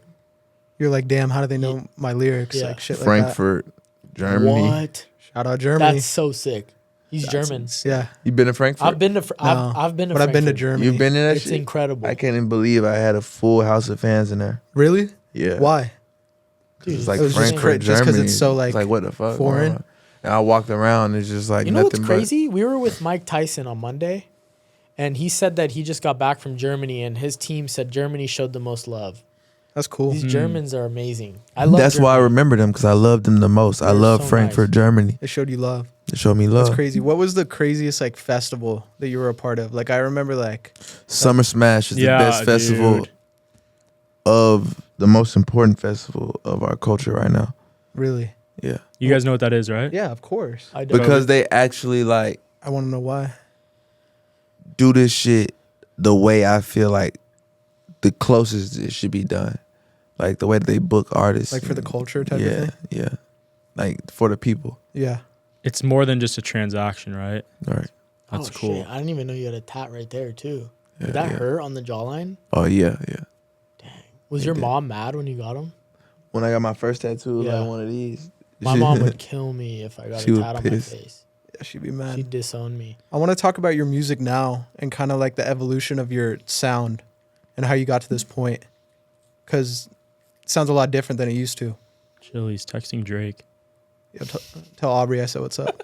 Speaker 3: You're like, damn, how do they know my lyrics?
Speaker 2: Yeah.
Speaker 3: Like shit
Speaker 1: Frankfurt, Germany.
Speaker 2: What?
Speaker 3: like that. Shout out Germany.
Speaker 2: That's so sick. He's German.
Speaker 3: yeah.
Speaker 1: You been to Frankfurt?
Speaker 2: I've been to
Speaker 3: No,
Speaker 2: I've been to
Speaker 3: but I've been to
Speaker 2: Frankfurt.
Speaker 3: Germany.
Speaker 1: You've been to that
Speaker 2: It's
Speaker 1: shit?
Speaker 2: incredible.
Speaker 1: I can't even believe I had a full house of fans in there.
Speaker 3: Really?
Speaker 1: Yeah.
Speaker 3: Why?
Speaker 2: Dude,
Speaker 1: It's like
Speaker 3: It was just
Speaker 1: Frankfurt,
Speaker 3: just 'cause
Speaker 1: Germany.
Speaker 3: it's so, like,
Speaker 1: what the fuck?
Speaker 3: foreign.
Speaker 1: Bro? And I walked around. It's just like
Speaker 2: you know what's
Speaker 1: nothing
Speaker 2: crazy? We were with Mike Tyson on Monday, and he said that he just got back from Germany, and his team said Germany showed the most love.
Speaker 3: That's cool.
Speaker 2: These Germans are amazing. I
Speaker 1: But
Speaker 2: love.
Speaker 1: that's why I
Speaker 2: Germany.
Speaker 1: remember them, because I loved them the most. I
Speaker 2: They're
Speaker 1: love
Speaker 2: so
Speaker 1: Frankfurt,
Speaker 2: nice.
Speaker 1: Germany.
Speaker 3: They showed you love.
Speaker 1: They showed me love.
Speaker 3: That's crazy. What was the craziest like festival that you were a part of? Like I remember like
Speaker 1: Summer Smash is the
Speaker 4: Yeah,
Speaker 1: best festival
Speaker 4: dude.
Speaker 1: of the most important festival of our culture right now.
Speaker 3: really.
Speaker 1: Yeah.
Speaker 4: You guys know what that is, right?
Speaker 3: Yeah, of course.
Speaker 2: I don't.
Speaker 1: Because they actually like
Speaker 3: I want to know why.
Speaker 1: do this shit the way I feel like the closest it should be done. Like the way that they book artists.
Speaker 3: Like for the culture type
Speaker 1: yeah,
Speaker 3: of thing.
Speaker 1: yeah. Like for the people.
Speaker 3: Yeah.
Speaker 4: It's more than just a transaction, right?
Speaker 1: All right.
Speaker 4: That's
Speaker 2: Oh,
Speaker 4: cool.
Speaker 2: shit. I didn't even know you had a tat right there too.
Speaker 1: Yeah,
Speaker 2: Did that
Speaker 1: yeah.
Speaker 2: hurt on the jawline?
Speaker 1: Oh yeah, yeah.
Speaker 2: Was
Speaker 1: It
Speaker 2: your
Speaker 1: did.
Speaker 2: mom mad when you got him?
Speaker 1: When I got my first tattoo,
Speaker 2: Yeah.
Speaker 1: like one of these.
Speaker 2: My mom would kill me if I got
Speaker 1: She
Speaker 2: a
Speaker 1: was
Speaker 2: tat on my
Speaker 1: pissed.
Speaker 2: face.
Speaker 3: Yeah, she'd be mad.
Speaker 2: She'd disown me.
Speaker 3: I want to talk about your music now and kind of like the evolution of your sound and how you got to this point. Because it sounds a lot different than it used to.
Speaker 4: Chill, he's texting Drake.
Speaker 3: Yeah, tell Aubrey I said what's up.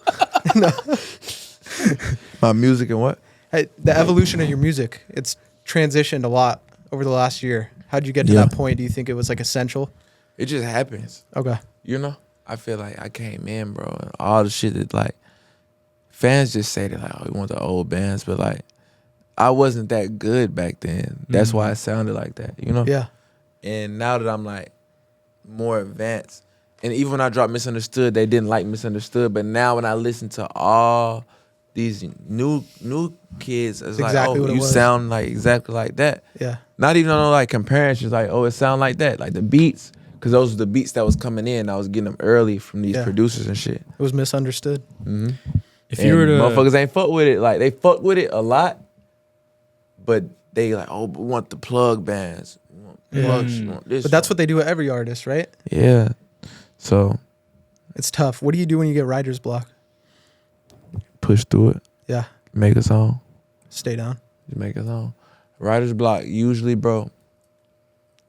Speaker 1: My music and what?
Speaker 3: Hey, the evolution of your music, it's transitioned a lot over the last year. How'd you get to
Speaker 1: Yeah.
Speaker 3: that point? Do you think it was like essential?
Speaker 1: It just happens.
Speaker 3: Okay.
Speaker 1: You know? I feel like I came in, bro, and all the shit that like fans just say that like, oh, we want the old bands, but like I wasn't that good back then. That's why it sounded like that, you know?
Speaker 3: Yeah.
Speaker 1: And now that I'm like more advanced, and even when I dropped Misunderstood, they didn't like Misunderstood. But now when I listen to all these new kids, it's like,
Speaker 3: Exactly
Speaker 1: oh,
Speaker 3: what it
Speaker 1: you
Speaker 3: was.
Speaker 1: sound like exactly like that.
Speaker 3: Yeah.
Speaker 1: Not even on like comparisons, like, oh, it sound like that. Like the beats, because those were the beats that was coming in. I was getting them early from these
Speaker 3: Yeah.
Speaker 1: producers and shit.
Speaker 3: It was misunderstood.
Speaker 1: Mm-hmm.
Speaker 4: If you were to
Speaker 1: motherfuckers ain't fuck with it. Like they fuck with it a lot, but they like, oh, we want the plug bands. We want plugs. We want this.
Speaker 3: But that's what they do with every artist, right?
Speaker 1: Yeah. So
Speaker 3: It's tough. What do you do when you get writer's block?
Speaker 1: push through it.
Speaker 3: Yeah.
Speaker 1: Make a song.
Speaker 3: Stay down.
Speaker 1: Just make a song. Writer's block, usually, bro,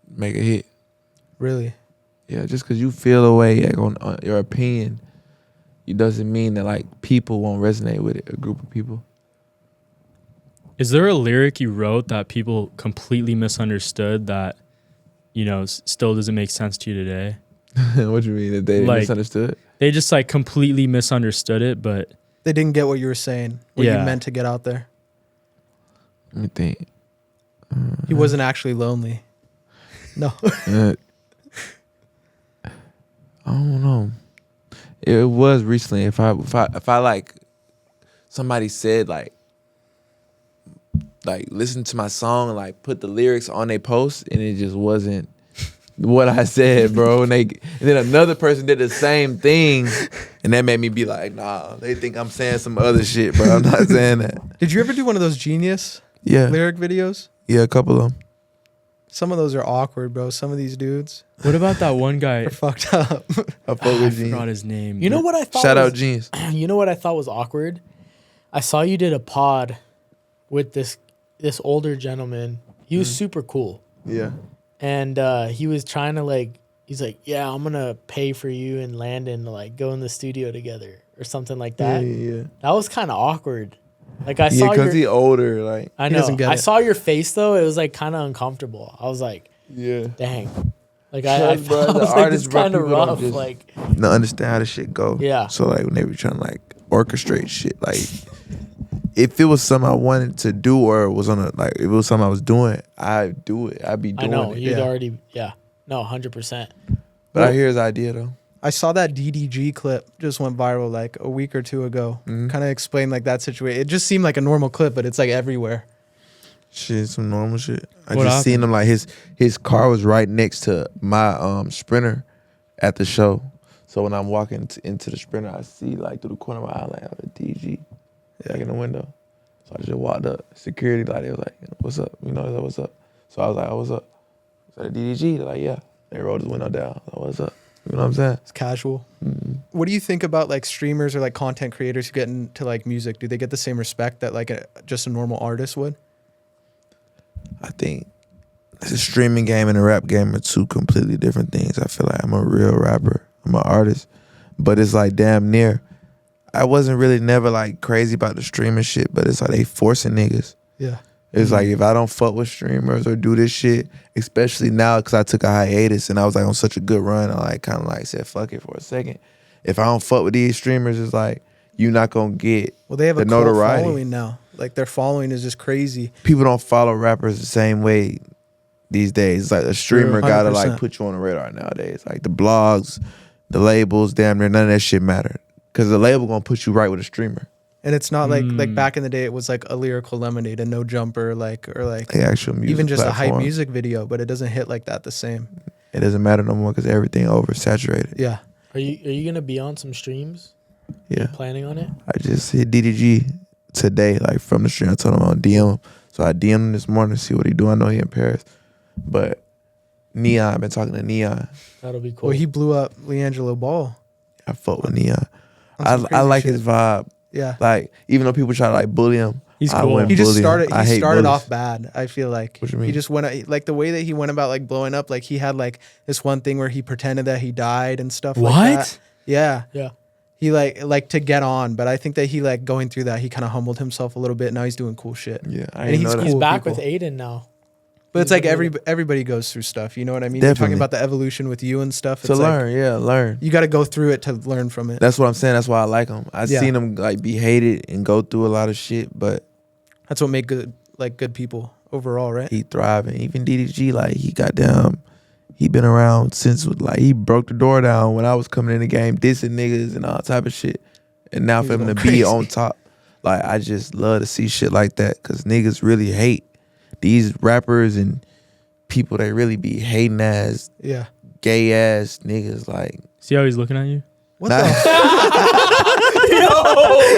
Speaker 1: make a hit.
Speaker 3: Really?
Speaker 1: Yeah, just because you feel a way like, on your opinion, it doesn't mean that like people won't resonate with it, a group of people.
Speaker 4: Is there a lyric you wrote that people completely misunderstood that, you know, still doesn't make sense to you today?
Speaker 1: What you mean? That they
Speaker 4: Like-
Speaker 1: misunderstood?
Speaker 4: They just like completely misunderstood it, but
Speaker 3: They didn't get what you were saying, what
Speaker 4: Yeah.
Speaker 3: you meant to get out there.
Speaker 1: Let me think.
Speaker 3: He wasn't actually lonely. No.
Speaker 1: I don't know. It was recently. If I like somebody said like listen to my song and like put the lyrics on their post and it just wasn't what I said, bro. And then another person did the same thing and that made me be like, nah, they think I'm saying some other shit, bro. I'm not saying that.
Speaker 3: Did you ever do one of those Genius
Speaker 1: Yeah.
Speaker 3: lyric videos?
Speaker 1: Yeah, a couple of them.
Speaker 3: Some of those are awkward, bro. Some of these dudes
Speaker 4: what about that one guy?
Speaker 3: are fucked up.
Speaker 1: I fuck
Speaker 4: I
Speaker 1: with
Speaker 4: forgot
Speaker 1: Gene.
Speaker 4: his name.
Speaker 2: You know what I thought?
Speaker 1: Shout
Speaker 2: was,
Speaker 1: out Jeans.
Speaker 2: You know what I thought was awkward? I saw you did a pod with this older gentleman. He was super cool.
Speaker 1: Yeah.
Speaker 2: And he was trying to like, he's like, yeah, I'm going to pay for you and Landon to like go in the studio together or something like that.
Speaker 1: Yeah.
Speaker 2: That was kind of awkward. Like I
Speaker 1: Yeah,
Speaker 2: saw
Speaker 1: because
Speaker 2: your,
Speaker 1: he older. Like,
Speaker 2: I
Speaker 3: He doesn't
Speaker 2: know.
Speaker 3: get
Speaker 2: I
Speaker 3: it.
Speaker 2: saw your face though. It was like kind of uncomfortable. I was like,
Speaker 1: yeah.
Speaker 2: dang. Like I
Speaker 1: Because, bro,
Speaker 2: I
Speaker 1: as an
Speaker 2: was like,
Speaker 1: artist,
Speaker 2: this
Speaker 1: bro,
Speaker 2: kind of
Speaker 1: people don't
Speaker 2: rough.
Speaker 1: just-
Speaker 2: Like,
Speaker 1: No, understand how the shit go.
Speaker 2: Yeah.
Speaker 1: So like when they be trying to like orchestrate shit, like if it was something I wanted to do or it was on a like if it was something I was doing, I'd do it. I'd be
Speaker 2: I
Speaker 1: doing
Speaker 2: know
Speaker 1: it.
Speaker 2: you'd
Speaker 3: Yeah.
Speaker 2: already, no, 100%.
Speaker 1: But I hear his idea though.
Speaker 3: I saw that DDG clip just went viral like a week or two ago.
Speaker 1: Mhm.
Speaker 3: Kind of explained like that situation. It just seemed like a normal clip, but it's like everywhere.
Speaker 1: Shit, some normal shit. I
Speaker 4: What
Speaker 1: just seen
Speaker 4: happened?
Speaker 1: him like his car was right next to my Sprinter at the show. So when I'm walking into the Sprinter, I see like through the corner of my eye, like a DG like in the window. So I just walked up. Security like they was like, "What's up?" You know, they was like, "What's up?" So I was like, "Oh, what's up?" So the DDG, they're like, "Yeah." They rolled his window down. Like, "What's up?" You know what I'm saying?
Speaker 3: It's casual. What do you think about like streamers or like content creators who get into like music? Do they get the same respect that like just a normal artist would?
Speaker 1: I think the streaming game and the rap game are two completely different things. I feel like I'm a real rapper. I'm an artist. But it's like damn near. I wasn't really never like crazy about the streaming shit, but it's like they forcing niggas.
Speaker 3: Yeah.
Speaker 1: It's like if I don't fuck with streamers or do this shit, especially now because I took a hiatus and I was like on such a good run, I like kind of like said fuck it for a second. If I don't fuck with these streamers, it's like you not gonna get
Speaker 3: Well, they have
Speaker 1: the
Speaker 3: a cult
Speaker 1: notoriety.
Speaker 3: following now. Like their following is just crazy.
Speaker 1: People don't follow rappers the same way these days. It's like a streamer
Speaker 3: True,
Speaker 1: gotta
Speaker 3: 100%.
Speaker 1: like put you on the radar nowadays. Like the blogs, the labels, damn near none of that shit matter. Cause the label gonna put you right with a streamer.
Speaker 3: And it's not like back in the day it was like a Lyrical Lemonade and No Jumper or like
Speaker 1: The actual music
Speaker 3: even just a hype
Speaker 1: platform.
Speaker 3: music video, but it doesn't hit like that the same.
Speaker 1: It doesn't matter no more because everything oversaturated.
Speaker 3: Yeah.
Speaker 2: Are you gonna be on some streams?
Speaker 1: Yeah.
Speaker 2: Planning on it?
Speaker 1: I just hit DDG today, like from the stream. I told him I'll DM him. So I DM'd him this morning to see what he do. I know he in Paris. But Neon, I've been talking to Neon.
Speaker 2: That'll be cool.
Speaker 3: Well, he blew up Leangelo Ball.
Speaker 1: I fuck with Neon.
Speaker 3: On
Speaker 1: I
Speaker 3: some crazy
Speaker 1: like
Speaker 3: shit.
Speaker 1: his vibe.
Speaker 3: Yeah.
Speaker 1: Like, even though people try to like bully him,
Speaker 4: He's
Speaker 1: I
Speaker 4: cool.
Speaker 1: wouldn't
Speaker 3: He just
Speaker 1: bully him.
Speaker 3: started.
Speaker 1: I
Speaker 3: He
Speaker 1: hate
Speaker 3: started
Speaker 1: bullies.
Speaker 3: off bad. I feel like
Speaker 1: What you mean?
Speaker 3: he just went like the way that he went about like blowing up. Like he had like this one thing where he pretended that he died and stuff like that.
Speaker 4: What?
Speaker 3: Yeah.
Speaker 2: yeah.
Speaker 3: He like to get on, but I think that he like going through that he kind of humbled himself a little bit. Now he's doing cool shit.
Speaker 1: Yeah, I
Speaker 3: And
Speaker 1: ain't
Speaker 3: he's
Speaker 1: know that.
Speaker 2: He's
Speaker 3: cool
Speaker 2: back
Speaker 3: people.
Speaker 2: with Aiden now.
Speaker 3: But it's
Speaker 2: He's
Speaker 3: like
Speaker 2: been
Speaker 3: everybody goes through stuff. You know what I mean? You're talking
Speaker 1: Definitely.
Speaker 3: about the evolution with you and stuff.
Speaker 1: To
Speaker 3: It's like,
Speaker 1: learn, yeah, learn.
Speaker 3: you got to go through it to learn from it.
Speaker 1: That's what I'm saying. That's why I like him. I
Speaker 3: Yeah.
Speaker 1: seen him like be hated and go through a lot of shit, but
Speaker 3: That's what make good people overall, right?
Speaker 1: he thriving. Even DDG, like he been around since like he broke the door down when I was coming in the game, dissing niggas and all type of shit. And now
Speaker 3: He's
Speaker 1: for him to
Speaker 3: going
Speaker 1: be
Speaker 3: crazy.
Speaker 1: on top, like I just love to see shit like that because niggas really hate these rappers and people. They really be hating ass,
Speaker 3: Yeah.
Speaker 1: gay ass niggas. Like
Speaker 4: See how he's looking at you?
Speaker 3: What
Speaker 1: Nah.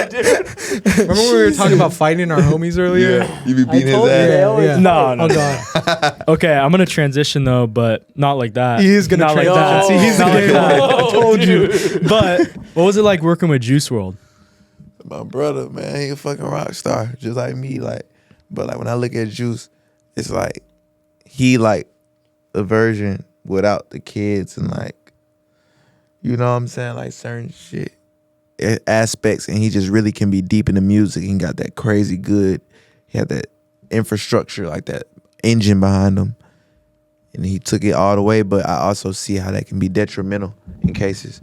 Speaker 3: Remember when we were talking about fighting our homies earlier?
Speaker 1: you be beating his
Speaker 2: told you
Speaker 1: ass.
Speaker 2: they always
Speaker 3: Yeah.
Speaker 4: No, no.
Speaker 3: Oh god.
Speaker 4: Okay, I'm gonna transition though, but not like that.
Speaker 3: He is gonna
Speaker 4: not like
Speaker 3: transition.
Speaker 4: that.
Speaker 3: See, he's the
Speaker 4: Not like
Speaker 3: gay
Speaker 4: that.
Speaker 3: one. I told you.
Speaker 4: But what was it like working with Juice WRLD?
Speaker 1: My brother, man, he a fucking rock star, just like me. Like, but like when I look at Juice, it's like he like a version without the kids and like, you know what I'm saying, like certain shit aspects, and he just really can be deep in the music. He got that crazy good. He had that infrastructure, like that engine behind him, and he took it all the way. But I also see how that can be detrimental in cases.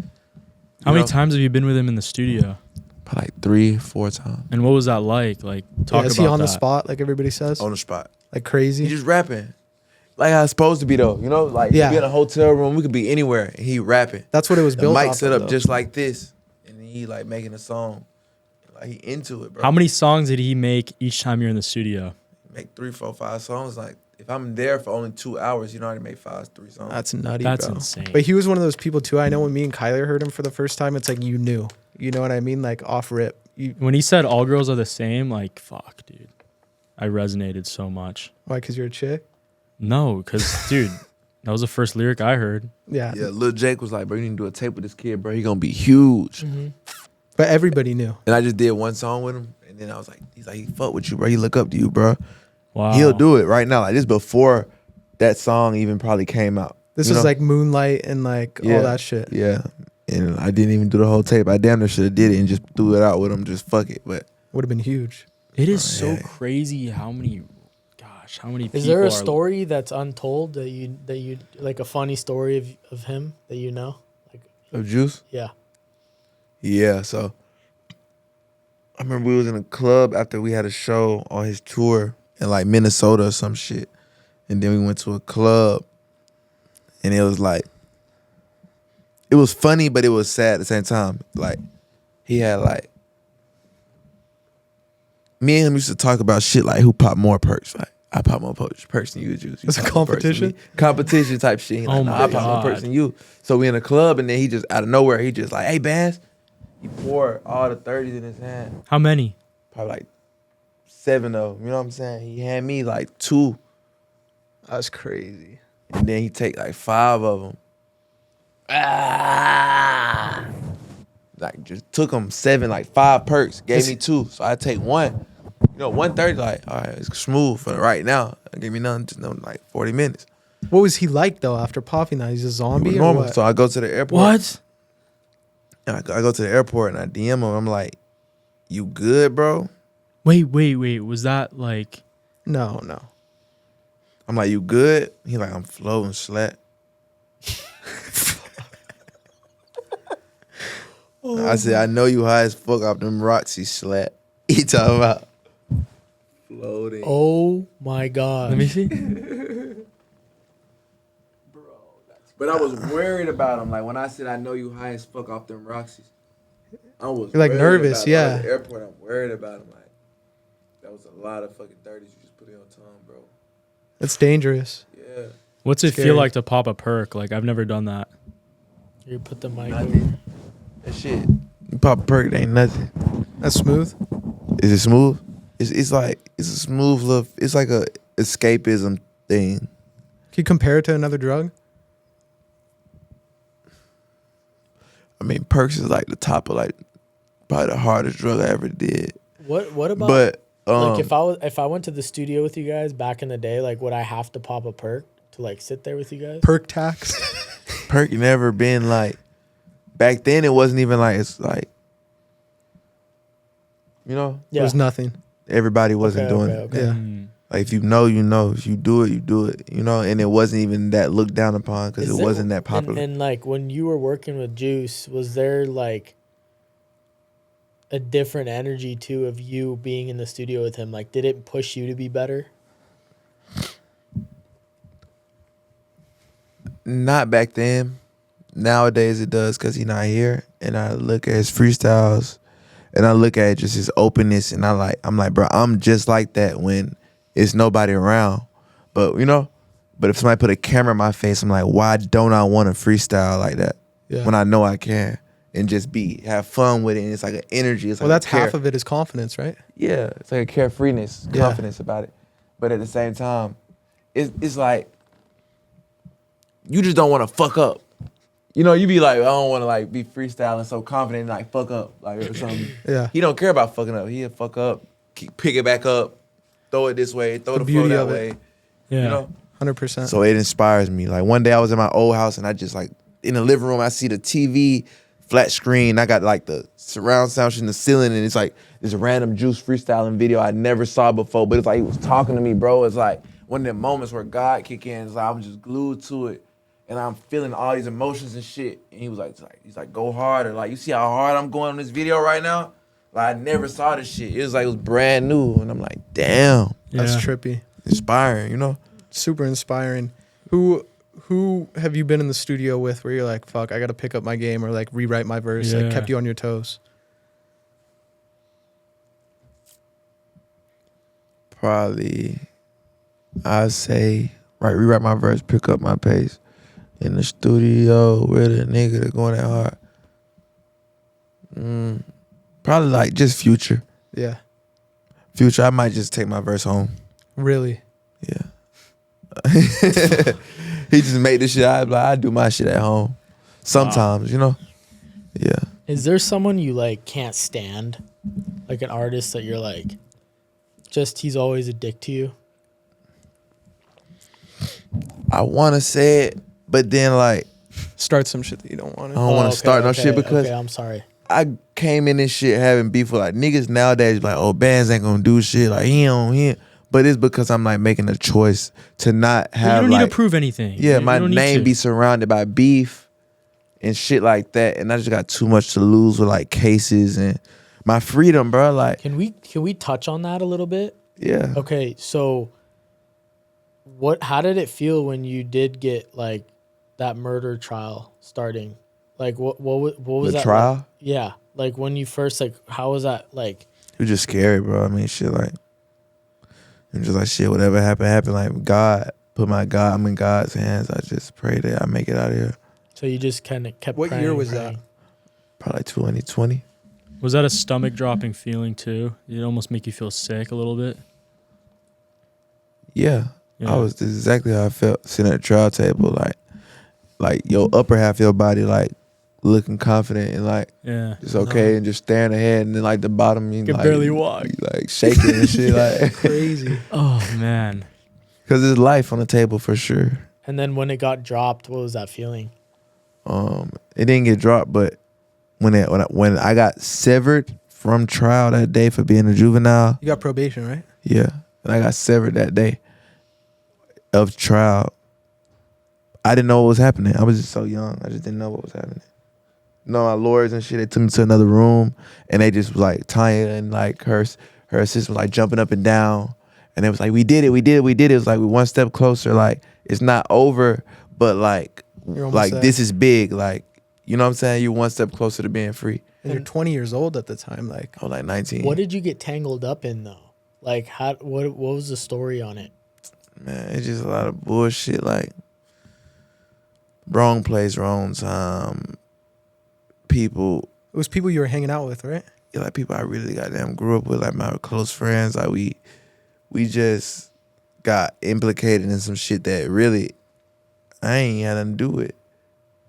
Speaker 4: How
Speaker 1: You
Speaker 4: many
Speaker 1: know?
Speaker 4: times have you been with him in the studio?
Speaker 1: Probably like 3-4 times
Speaker 4: And what was that like? Like, talk
Speaker 3: Is
Speaker 4: about
Speaker 3: he on
Speaker 4: that.
Speaker 3: the spot like everybody says?
Speaker 1: on the spot.
Speaker 3: Like
Speaker 1: He
Speaker 3: crazy?
Speaker 1: just rapping. Like how it's supposed to be though. You know, like
Speaker 3: Yeah.
Speaker 1: we be in a hotel room, we could be anywhere and he rapping.
Speaker 3: That's what it was
Speaker 1: The
Speaker 3: built
Speaker 1: mic
Speaker 3: off
Speaker 1: set
Speaker 3: of,
Speaker 1: up
Speaker 3: though.
Speaker 1: just like this. And he like making a song. Like he into it, bro.
Speaker 4: How many songs did he make each time you're in the studio?
Speaker 1: Make 3, 4, 5 songs. Like if I'm there for only 2 hours, you know, I already made 3 songs.
Speaker 3: That's nutty,
Speaker 4: That's
Speaker 3: bro.
Speaker 4: insane.
Speaker 3: But he was one of those people too. I know when me and Kyler heard him for the first time, it's like you knew. You know what I mean? Like off rip.
Speaker 4: When he said all girls are the same, like, fuck, dude. I resonated so much.
Speaker 3: Why? Because you're a chick?
Speaker 4: No, because, dude, that was the first lyric I heard.
Speaker 3: Yeah.
Speaker 1: Yeah, Lil Jake was like, bro, you need to do a tape with this kid, bro. He gonna be huge.
Speaker 3: But everybody knew.
Speaker 1: And I just did one song with him. And then I was like, he's like, he fuck with you, bro. He look up to you, bro.
Speaker 4: Wow.
Speaker 1: He'll do it right now. Like this before that song even probably came out.
Speaker 3: This
Speaker 1: You
Speaker 3: is
Speaker 1: know?
Speaker 3: like Moonlight and like
Speaker 1: Yeah.
Speaker 3: all that shit.
Speaker 1: Yeah. And I didn't even do the whole tape. I damn near should have did it and just threw it out with him. Just fuck it. But
Speaker 3: Would have been huge.
Speaker 4: It is so crazy how many people
Speaker 2: Is there a
Speaker 4: are-
Speaker 2: story that's untold that you like, a funny story of him that you know? Like,
Speaker 1: Of Juice?
Speaker 2: yeah.
Speaker 1: Yeah, so I remember we was in a club after we had a show on his tour in like Minnesota or some shit. And then we went to a club and it was like, it was funny, but it was sad at the same time. Like, he had like, me and him used to talk about shit like who popped more perks. Like, I pop more perks than you, Juice. You
Speaker 3: It's a
Speaker 1: pop more perks than
Speaker 3: competition?
Speaker 1: me. Competition type shit. He like,
Speaker 4: Oh
Speaker 1: nah,
Speaker 4: my
Speaker 1: I pop more perks
Speaker 4: God.
Speaker 1: than you. So we in a club and then he just out of nowhere, he just like, hey, Bass. He poured all the 30s in his hand.
Speaker 4: How many?
Speaker 1: Probably like 7 of them. You know what I'm saying? He had me like 2.
Speaker 3: That's crazy.
Speaker 1: And then he take like 5 of them. Like just took him 7, like 5 perks. Gave me 2. So I take 1. You know, 130, like, all right, it's smooth for right now. Give me nothing, just like 40 minutes.
Speaker 3: What was he like though after popping that? He's a
Speaker 1: It
Speaker 3: zombie
Speaker 1: was
Speaker 3: or
Speaker 1: normal.
Speaker 3: what?
Speaker 1: So I go to the airport.
Speaker 4: What?
Speaker 1: And I go to the airport and I DM him. I'm like, you good, bro?
Speaker 4: Wait. Was that like?
Speaker 3: No.
Speaker 1: I'm like, you good? He like, I'm floating slat. I said, I know you high as fuck off them rocks, you slat. He talking about floating.
Speaker 2: Oh my God.
Speaker 4: Let me see.
Speaker 1: But I was worried about him. Like when I said I know you high as fuck off them Roxys, I was
Speaker 3: You're, like,
Speaker 1: worried
Speaker 3: nervous,
Speaker 1: about him.
Speaker 3: yeah.
Speaker 1: At the airport, I'm worried about him. Like that was a lot of fucking 30s you just put in your tongue, bro.
Speaker 3: It's dangerous.
Speaker 1: Yeah.
Speaker 4: What's it
Speaker 3: Scary.
Speaker 4: feel like to pop a perk? Like I've never done that.
Speaker 2: You put the mic
Speaker 1: Nothing.
Speaker 2: over.
Speaker 1: That shit. You pop a perk, it ain't nothing.
Speaker 3: That's smooth.
Speaker 1: Is it smooth? It's like it's a smooth little. It's like a escapism thing.
Speaker 3: Can you compare it to another drug?
Speaker 1: I mean, perks is like the top of like probably the hardest drug I ever did.
Speaker 2: What about
Speaker 1: But
Speaker 2: like if I went to the studio with you guys back in the day, like would I have to pop a perk to like sit there with you guys?
Speaker 3: Perk tax.
Speaker 1: perk never been like. Back then, it wasn't even like it's like. You know,
Speaker 3: It was nothing.
Speaker 1: everybody wasn't doing it.
Speaker 2: Okay.
Speaker 3: Yeah.
Speaker 4: Mm.
Speaker 1: Like if you know, you know. If you do it, you do it. You know, and it wasn't even that looked down upon because
Speaker 2: Is
Speaker 1: it
Speaker 2: it-
Speaker 1: wasn't that popular.
Speaker 2: And like when you were working with Juice, was there like a different energy too of you being in the studio with him? Like, did it push you to be better?
Speaker 1: Not back then. Nowadays it does because he's not here, and I look at his freestyles, and I look at just his openness, and I'm like, bro, I'm just like that when it's nobody around. But you know, but if somebody put a camera in my face, I'm like, why don't I want to freestyle like that
Speaker 3: Yeah.
Speaker 1: when I know I can and just have fun with it? And it's like an energy. It's
Speaker 3: Well,
Speaker 1: like
Speaker 3: that's half of it is confidence, right?
Speaker 1: Yeah, it's like a carefreeness,
Speaker 3: Yeah.
Speaker 1: confidence about it. But at the same time, it's like you just don't want to fuck up. You know, you be like, I don't want to like be freestyling so confident and like fuck up like or something.
Speaker 3: Yeah.
Speaker 1: He don't care about fucking up. He'll fuck up, pick it back up, throw it this way, throw
Speaker 3: The
Speaker 1: the,
Speaker 3: beauty
Speaker 1: flow that
Speaker 3: of it.
Speaker 1: way.
Speaker 4: Yeah.
Speaker 1: You know?
Speaker 3: 100%.
Speaker 1: So it inspires me. Like one day I was in my old house and I just like in the living room, I see the TV flat screen. I got like the surround sound shit in the ceiling and it's like this random Juice freestyling video I never saw before, but it's like he was talking to me, bro. It's like one of them moments where God kick in. It's like I'm just glued to it and I'm feeling all these emotions and shit. And he was like, he's like, go harder. Like, you see how hard I'm going on this video right now? Like, I never saw this shit. It was like, it was brand new. And I'm like, damn,
Speaker 3: That's
Speaker 4: Yeah.
Speaker 3: trippy.
Speaker 1: inspiring, you know?
Speaker 3: Super inspiring. Who have you been in the studio with where you're like, fuck, I got to pick up my game or like rewrite my verse, like
Speaker 4: Yeah.
Speaker 3: kept you on your toes?
Speaker 1: Probably, I'd say, rewrite my verse, pick up my pace. In the studio with a nigga that going that hard. Probably like just Future.
Speaker 3: Yeah.
Speaker 1: Future, I might just take my verse home.
Speaker 3: Really?
Speaker 1: Yeah. He just made this shit. I do my shit at home. Sometimes, you know? Yeah.
Speaker 2: Is there someone you like can't stand? Like an artist that you're like, just he's always a dick to you?
Speaker 1: I want to say it, but then like,
Speaker 3: Start some shit that you don't want
Speaker 1: I
Speaker 3: to.
Speaker 1: don't want to start no shit because
Speaker 2: Okay, I'm sorry.
Speaker 1: I came in this shit having beef with like niggas nowadays like, oh, bands ain't gonna do shit like he. But it's because I'm like making a choice to not have
Speaker 4: you don't
Speaker 1: like,
Speaker 4: need to prove anything.
Speaker 1: yeah,
Speaker 4: You
Speaker 1: my
Speaker 4: don't need
Speaker 1: name
Speaker 4: to.
Speaker 1: be surrounded by beef and shit like that, and I just got too much to lose with like cases and my freedom, bro. Like,
Speaker 2: Can we touch on that a little bit?
Speaker 1: yeah,
Speaker 2: Okay, so how did it feel when you did get like that murder trial starting? Like what was
Speaker 1: the
Speaker 2: that
Speaker 1: trial.
Speaker 2: like? Yeah, like when you first like, how was that like?
Speaker 1: It was just scary, bro. I mean, shit, like, it was just like shit. Whatever happened. Like God I'm in God's hands. I just pray that I make it out of here.
Speaker 2: So you just kind of kept.
Speaker 3: What
Speaker 2: praying,
Speaker 3: year was
Speaker 2: praying.
Speaker 1: Probably 2020.
Speaker 4: Was that a stomach dropping feeling too? Did it almost make you feel sick a little bit?
Speaker 1: Yeah.
Speaker 4: Yeah.
Speaker 1: I was this is exactly how I felt sitting at the trial table, like your upper half of your body, like looking confident and like
Speaker 4: Yeah.
Speaker 1: it's okay, and just staring ahead, and then like the bottom, you
Speaker 4: Could
Speaker 1: like,
Speaker 4: barely walk.
Speaker 1: you, like shaking and shit, like
Speaker 3: Crazy.
Speaker 4: Oh man.
Speaker 1: because there's life on the table for sure.
Speaker 2: And then when it got dropped, what was that feeling?
Speaker 1: It didn't get dropped, but when I got severed from trial that day for being a juvenile,
Speaker 3: You got probation, right?
Speaker 1: yeah, and I got severed that day of trial. I didn't know what was happening. I was just so young. I just didn't know what was happening. No, my lawyers and shit, they took me to another room, and they just was like, Tanya and like her assistant was like jumping up and down, and it was like, we did it. It was like we one step closer. Like it's not over, but like
Speaker 3: You're almost
Speaker 1: like
Speaker 3: there.
Speaker 1: this is big. Like, you know what I'm saying? You one step closer to being free.
Speaker 3: And you're 20 years old at the time. Like,
Speaker 1: I was like 19.
Speaker 2: What did you get tangled up in though? Like what was the story on it?
Speaker 1: Man, it's just a lot of bullshit. Like wrong place, wrong time. People,
Speaker 3: it was people you were hanging out with, right?
Speaker 1: yeah, like people I really goddamn grew up with, like my close friends. Like we just got implicated in some shit that really I ain't had nothing to do with.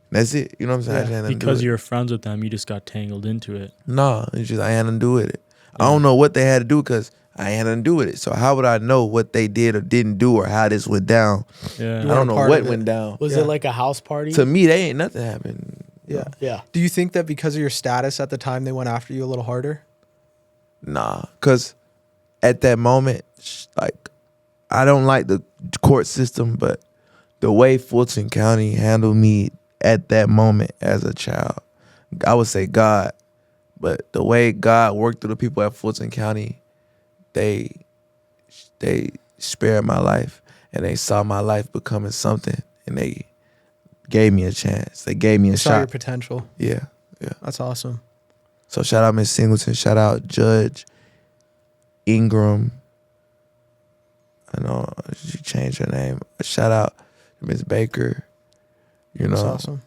Speaker 1: That's it. You know what I'm saying? I just had nothing to do
Speaker 4: Because
Speaker 1: with it.
Speaker 4: you're friends with them, you just got tangled into it.
Speaker 1: No, it's just I had nothing to do with it. I don't know what they had to do because I ain't had nothing to do with it. So how would I know what they did or didn't do or how this went down?
Speaker 4: Yeah.
Speaker 1: I
Speaker 3: You
Speaker 1: don't
Speaker 3: weren't
Speaker 1: know
Speaker 3: part
Speaker 1: what
Speaker 3: of it.
Speaker 1: went down.
Speaker 2: Was
Speaker 3: Yeah.
Speaker 2: it like a house party?
Speaker 1: To me, they ain't nothing happened.
Speaker 3: Yeah.
Speaker 2: Yeah.
Speaker 3: Do you think that because of your status at the time, they went after you a little harder?
Speaker 1: Nah, because at that moment, like, I don't like the court system, but the way Fulton County handled me at that moment as a child, I would say God, but the way God worked through the people at Fulton County, they spared my life, and they saw my life becoming something, and they gave me a chance. They gave me a
Speaker 3: You saw your
Speaker 1: shot.
Speaker 3: potential.
Speaker 1: Yeah.
Speaker 3: That's awesome.
Speaker 1: So shout out Miss Singleton. Shout out Judge Ingram. I know she changed her name. Shout out Miss Baker. You
Speaker 3: That's
Speaker 1: know,
Speaker 3: awesome.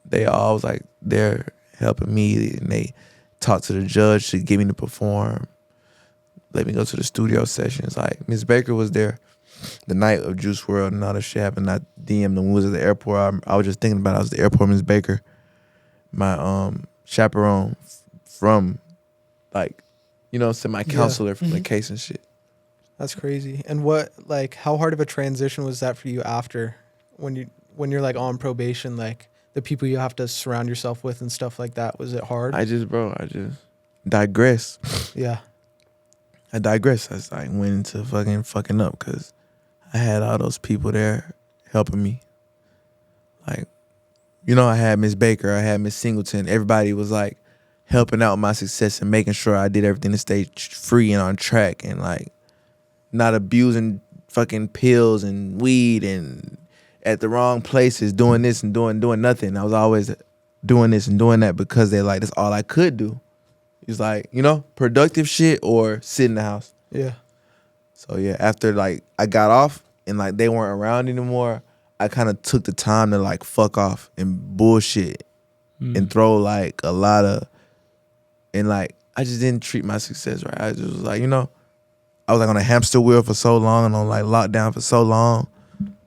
Speaker 1: they all was like they're helping me, and they talked to the judge to get me to perform. Let me go to the studio sessions. Like Miss Baker was there the night of Juice WRLD and all that shit happened. I DM'd them. We was at the airport. I was just thinking about it. I was at the airport. Miss Baker, my chaperone from, like, you know, my counselor from the case and shit.
Speaker 3: That's crazy. And how hard of a transition was that for you after when you're like on probation, like the people you have to surround yourself with and stuff like that? Was it hard?
Speaker 1: I just digress.
Speaker 3: Yeah.
Speaker 1: I digress. I went into fucking up because I had all those people there helping me. Like, you know, I had Miss Baker, I had Miss Singleton. Everybody was like helping out my success and making sure I did everything to stay free and on track and like not abusing fucking pills and weed and at the wrong places, doing this and doing nothing. I was always doing this and doing that because they like, that's all I could do. It's like, you know, productive shit or sit in the house.
Speaker 3: Yeah.
Speaker 1: So yeah, after like I got off and like they weren't around anymore, I kind of took the time to like fuck off and bullshit and throw like a lot of, and like I just didn't treat my success right. I just was like, you know, I was like on a hamster wheel for so long and on like lockdown for so long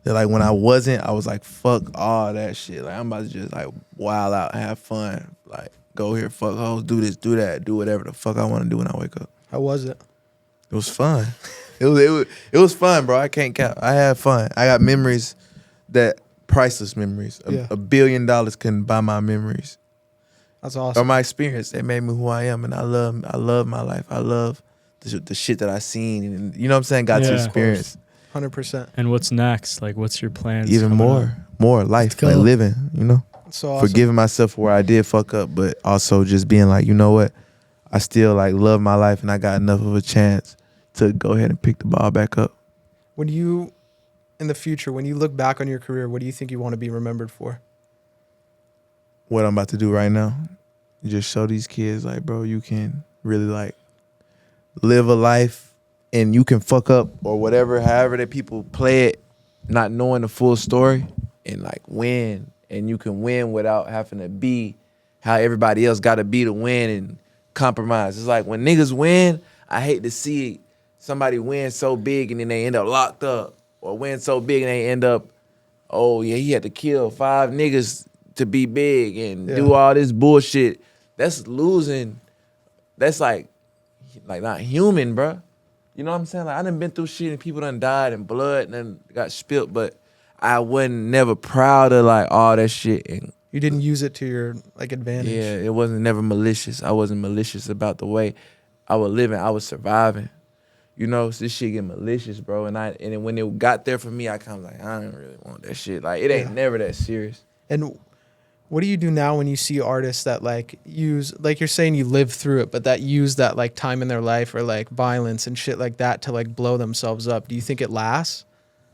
Speaker 1: that like when I wasn't, I was like, fuck all that shit. Like I'm about to just like wild out, have fun, like go here, fuck hoes, do this, do that, do whatever the fuck I want to do when I wake up.
Speaker 3: How was it?
Speaker 1: It was fun. It was fun, bro. I can't cap. I had fun. I got memories that priceless memories.
Speaker 3: Yeah.
Speaker 1: $1 billion couldn't buy my memories.
Speaker 3: That's
Speaker 1: or
Speaker 3: awesome.
Speaker 1: my experience. They made me who I am, and I love my life. I love the shit that I seen, and you know what I'm saying. Got to
Speaker 4: Yeah, of
Speaker 1: experience
Speaker 3: 100%.
Speaker 4: And what's next? Like, what's your plans?
Speaker 1: even
Speaker 4: coming up?
Speaker 1: more life,
Speaker 2: go.
Speaker 1: like living. You know,
Speaker 3: So awesome.
Speaker 1: forgiving myself for where I did fuck up, but also just being like, you know what, I still like love my life, and I got enough of a chance to go ahead and pick the ball back up.
Speaker 3: When you, in the future, when you look back on your career, what do you think you want to be remembered for?
Speaker 1: What I'm about to do right now, just show these kids like, bro, you can really like live a life, and you can fuck up or whatever, however that people play it, not knowing the full story, and like win, and you can win without having to be how everybody else got to be to win and compromise. It's like when niggas win, I hate to see somebody win so big and then they end up locked up, or win so big and they end up, oh yeah, he had to kill 5 niggas to be big and do all this bullshit. That's losing. That's like not human, bruh. You know what I'm saying? Like I done been through shit and people done died and blood and then got spilt, but I wasn't never proud of like all that shit. And
Speaker 3: You didn't use it to your like advantage.
Speaker 1: yeah, it wasn't never malicious. I wasn't malicious about the way I was living. I was surviving. You know, so this shit get malicious, bro. And then when it got there for me, I kind of like, I didn't really want that shit. Like it ain't never that serious.
Speaker 3: And what do you do now when you see artists that like use, like you're saying you lived through it, but that use that like time in their life or like violence and shit like that to like blow themselves up? Do you think it lasts?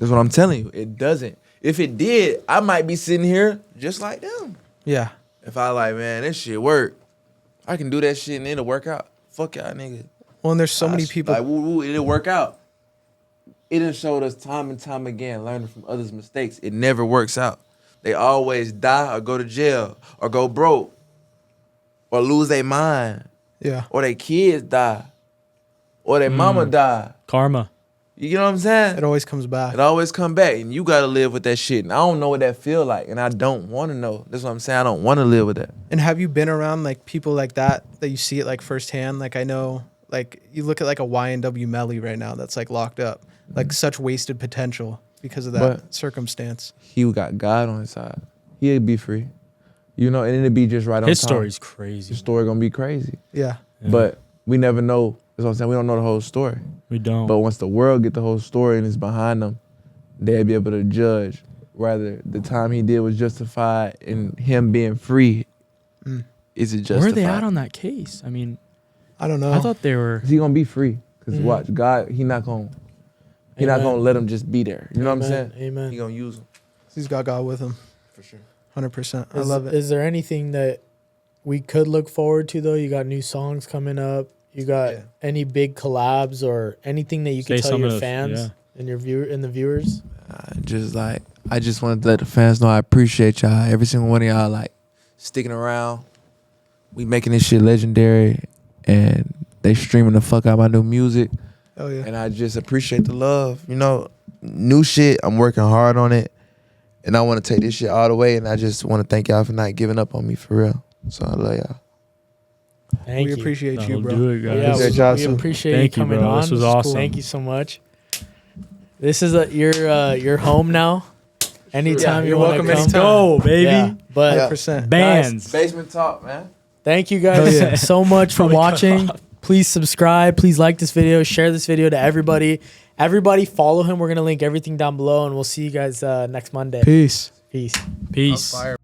Speaker 1: That's what I'm telling you. It doesn't. If it did, I might be sitting here just like them.
Speaker 3: Yeah.
Speaker 1: If I like, man, this shit work, I can do that shit and it'll work out. Fuck y'all niggas.
Speaker 3: Well, and there's so many people.
Speaker 1: Like, woo, it'll work out. It done showed us time and time again, learning from others' mistakes. It never works out. They always die or go to jail or go broke or lose their mind
Speaker 3: Yeah.
Speaker 1: or their kids die or their mama die.
Speaker 4: Karma.
Speaker 1: You know what I'm saying?
Speaker 3: It always comes back.
Speaker 1: It always come back, and you gotta live with that shit. And I don't know what that feel like, and I don't want to know. That's what I'm saying. I don't want to live with that.
Speaker 3: And have you been around like people like that you see it like firsthand? Like I know, like you look at like a YNW Melly right now that's like locked up, like such wasted potential because of that
Speaker 1: But
Speaker 3: circumstance.
Speaker 1: he got God on his side. He'd be free, you know, and it'd be just right on
Speaker 4: His
Speaker 1: time.
Speaker 4: story's crazy.
Speaker 1: His story gonna be crazy,
Speaker 3: Yeah.
Speaker 4: Yeah.
Speaker 1: but we never know. That's what I'm saying. We don't know the whole story.
Speaker 4: We don't.
Speaker 1: But once the world get the whole story and it's behind them, they'll be able to judge whether the time he did was justified and him being free. Is it justified?
Speaker 4: Where are they at on that case? I mean,
Speaker 3: I don't know.
Speaker 4: I thought they were.
Speaker 1: He gonna be free because watch God. He not gonna let him just be there. You know what I'm saying?
Speaker 2: Amen.
Speaker 1: He gonna use him
Speaker 3: He's got God with him.
Speaker 1: for sure.
Speaker 3: 100%. I love it.
Speaker 2: Is there anything that we could look forward to though? You got new songs coming up. You got any big collabs or anything that you
Speaker 4: Say
Speaker 2: can tell
Speaker 4: some
Speaker 2: your
Speaker 4: of the-
Speaker 2: fans and your the viewers?
Speaker 1: I just wanted to let the fans know I appreciate y'all. Every single one of y'all like sticking around. We making this shit legendary, and they streaming the fuck out my new music.
Speaker 3: Oh yeah.
Speaker 1: And I just appreciate the love. You know, new shit. I'm working hard on it, and I want to take this shit all the way. And I just want to thank y'all for not giving up on me for real. So I love y'all.
Speaker 2: Thank
Speaker 3: We
Speaker 2: you.
Speaker 3: appreciate you,
Speaker 4: That'll
Speaker 3: bro.
Speaker 4: do it, guys.
Speaker 2: Yeah,
Speaker 1: Appreciate y'all
Speaker 2: we
Speaker 1: too.
Speaker 2: appreciate
Speaker 4: Thank
Speaker 2: you
Speaker 4: you,
Speaker 2: coming
Speaker 4: bro.
Speaker 2: on.
Speaker 4: This was
Speaker 2: Cool.
Speaker 4: awesome.
Speaker 2: Thank you so much. This is your home now. Anytime
Speaker 3: you're
Speaker 2: you want to
Speaker 3: welcome
Speaker 2: come,
Speaker 3: anytime.
Speaker 4: Go, baby.
Speaker 2: Yeah, but
Speaker 3: 100%.
Speaker 4: Bands.
Speaker 1: Basement talk, man.
Speaker 2: thank you guys so much for
Speaker 4: Probably cut
Speaker 2: watching. Please subscribe. Please like this video. Share this video to everybody. Everybody follow him. We're going to link everything down below, and we'll see you guys next Monday.
Speaker 3: Peace.
Speaker 2: Peace.
Speaker 4: Peace.
Speaker 3: Fire.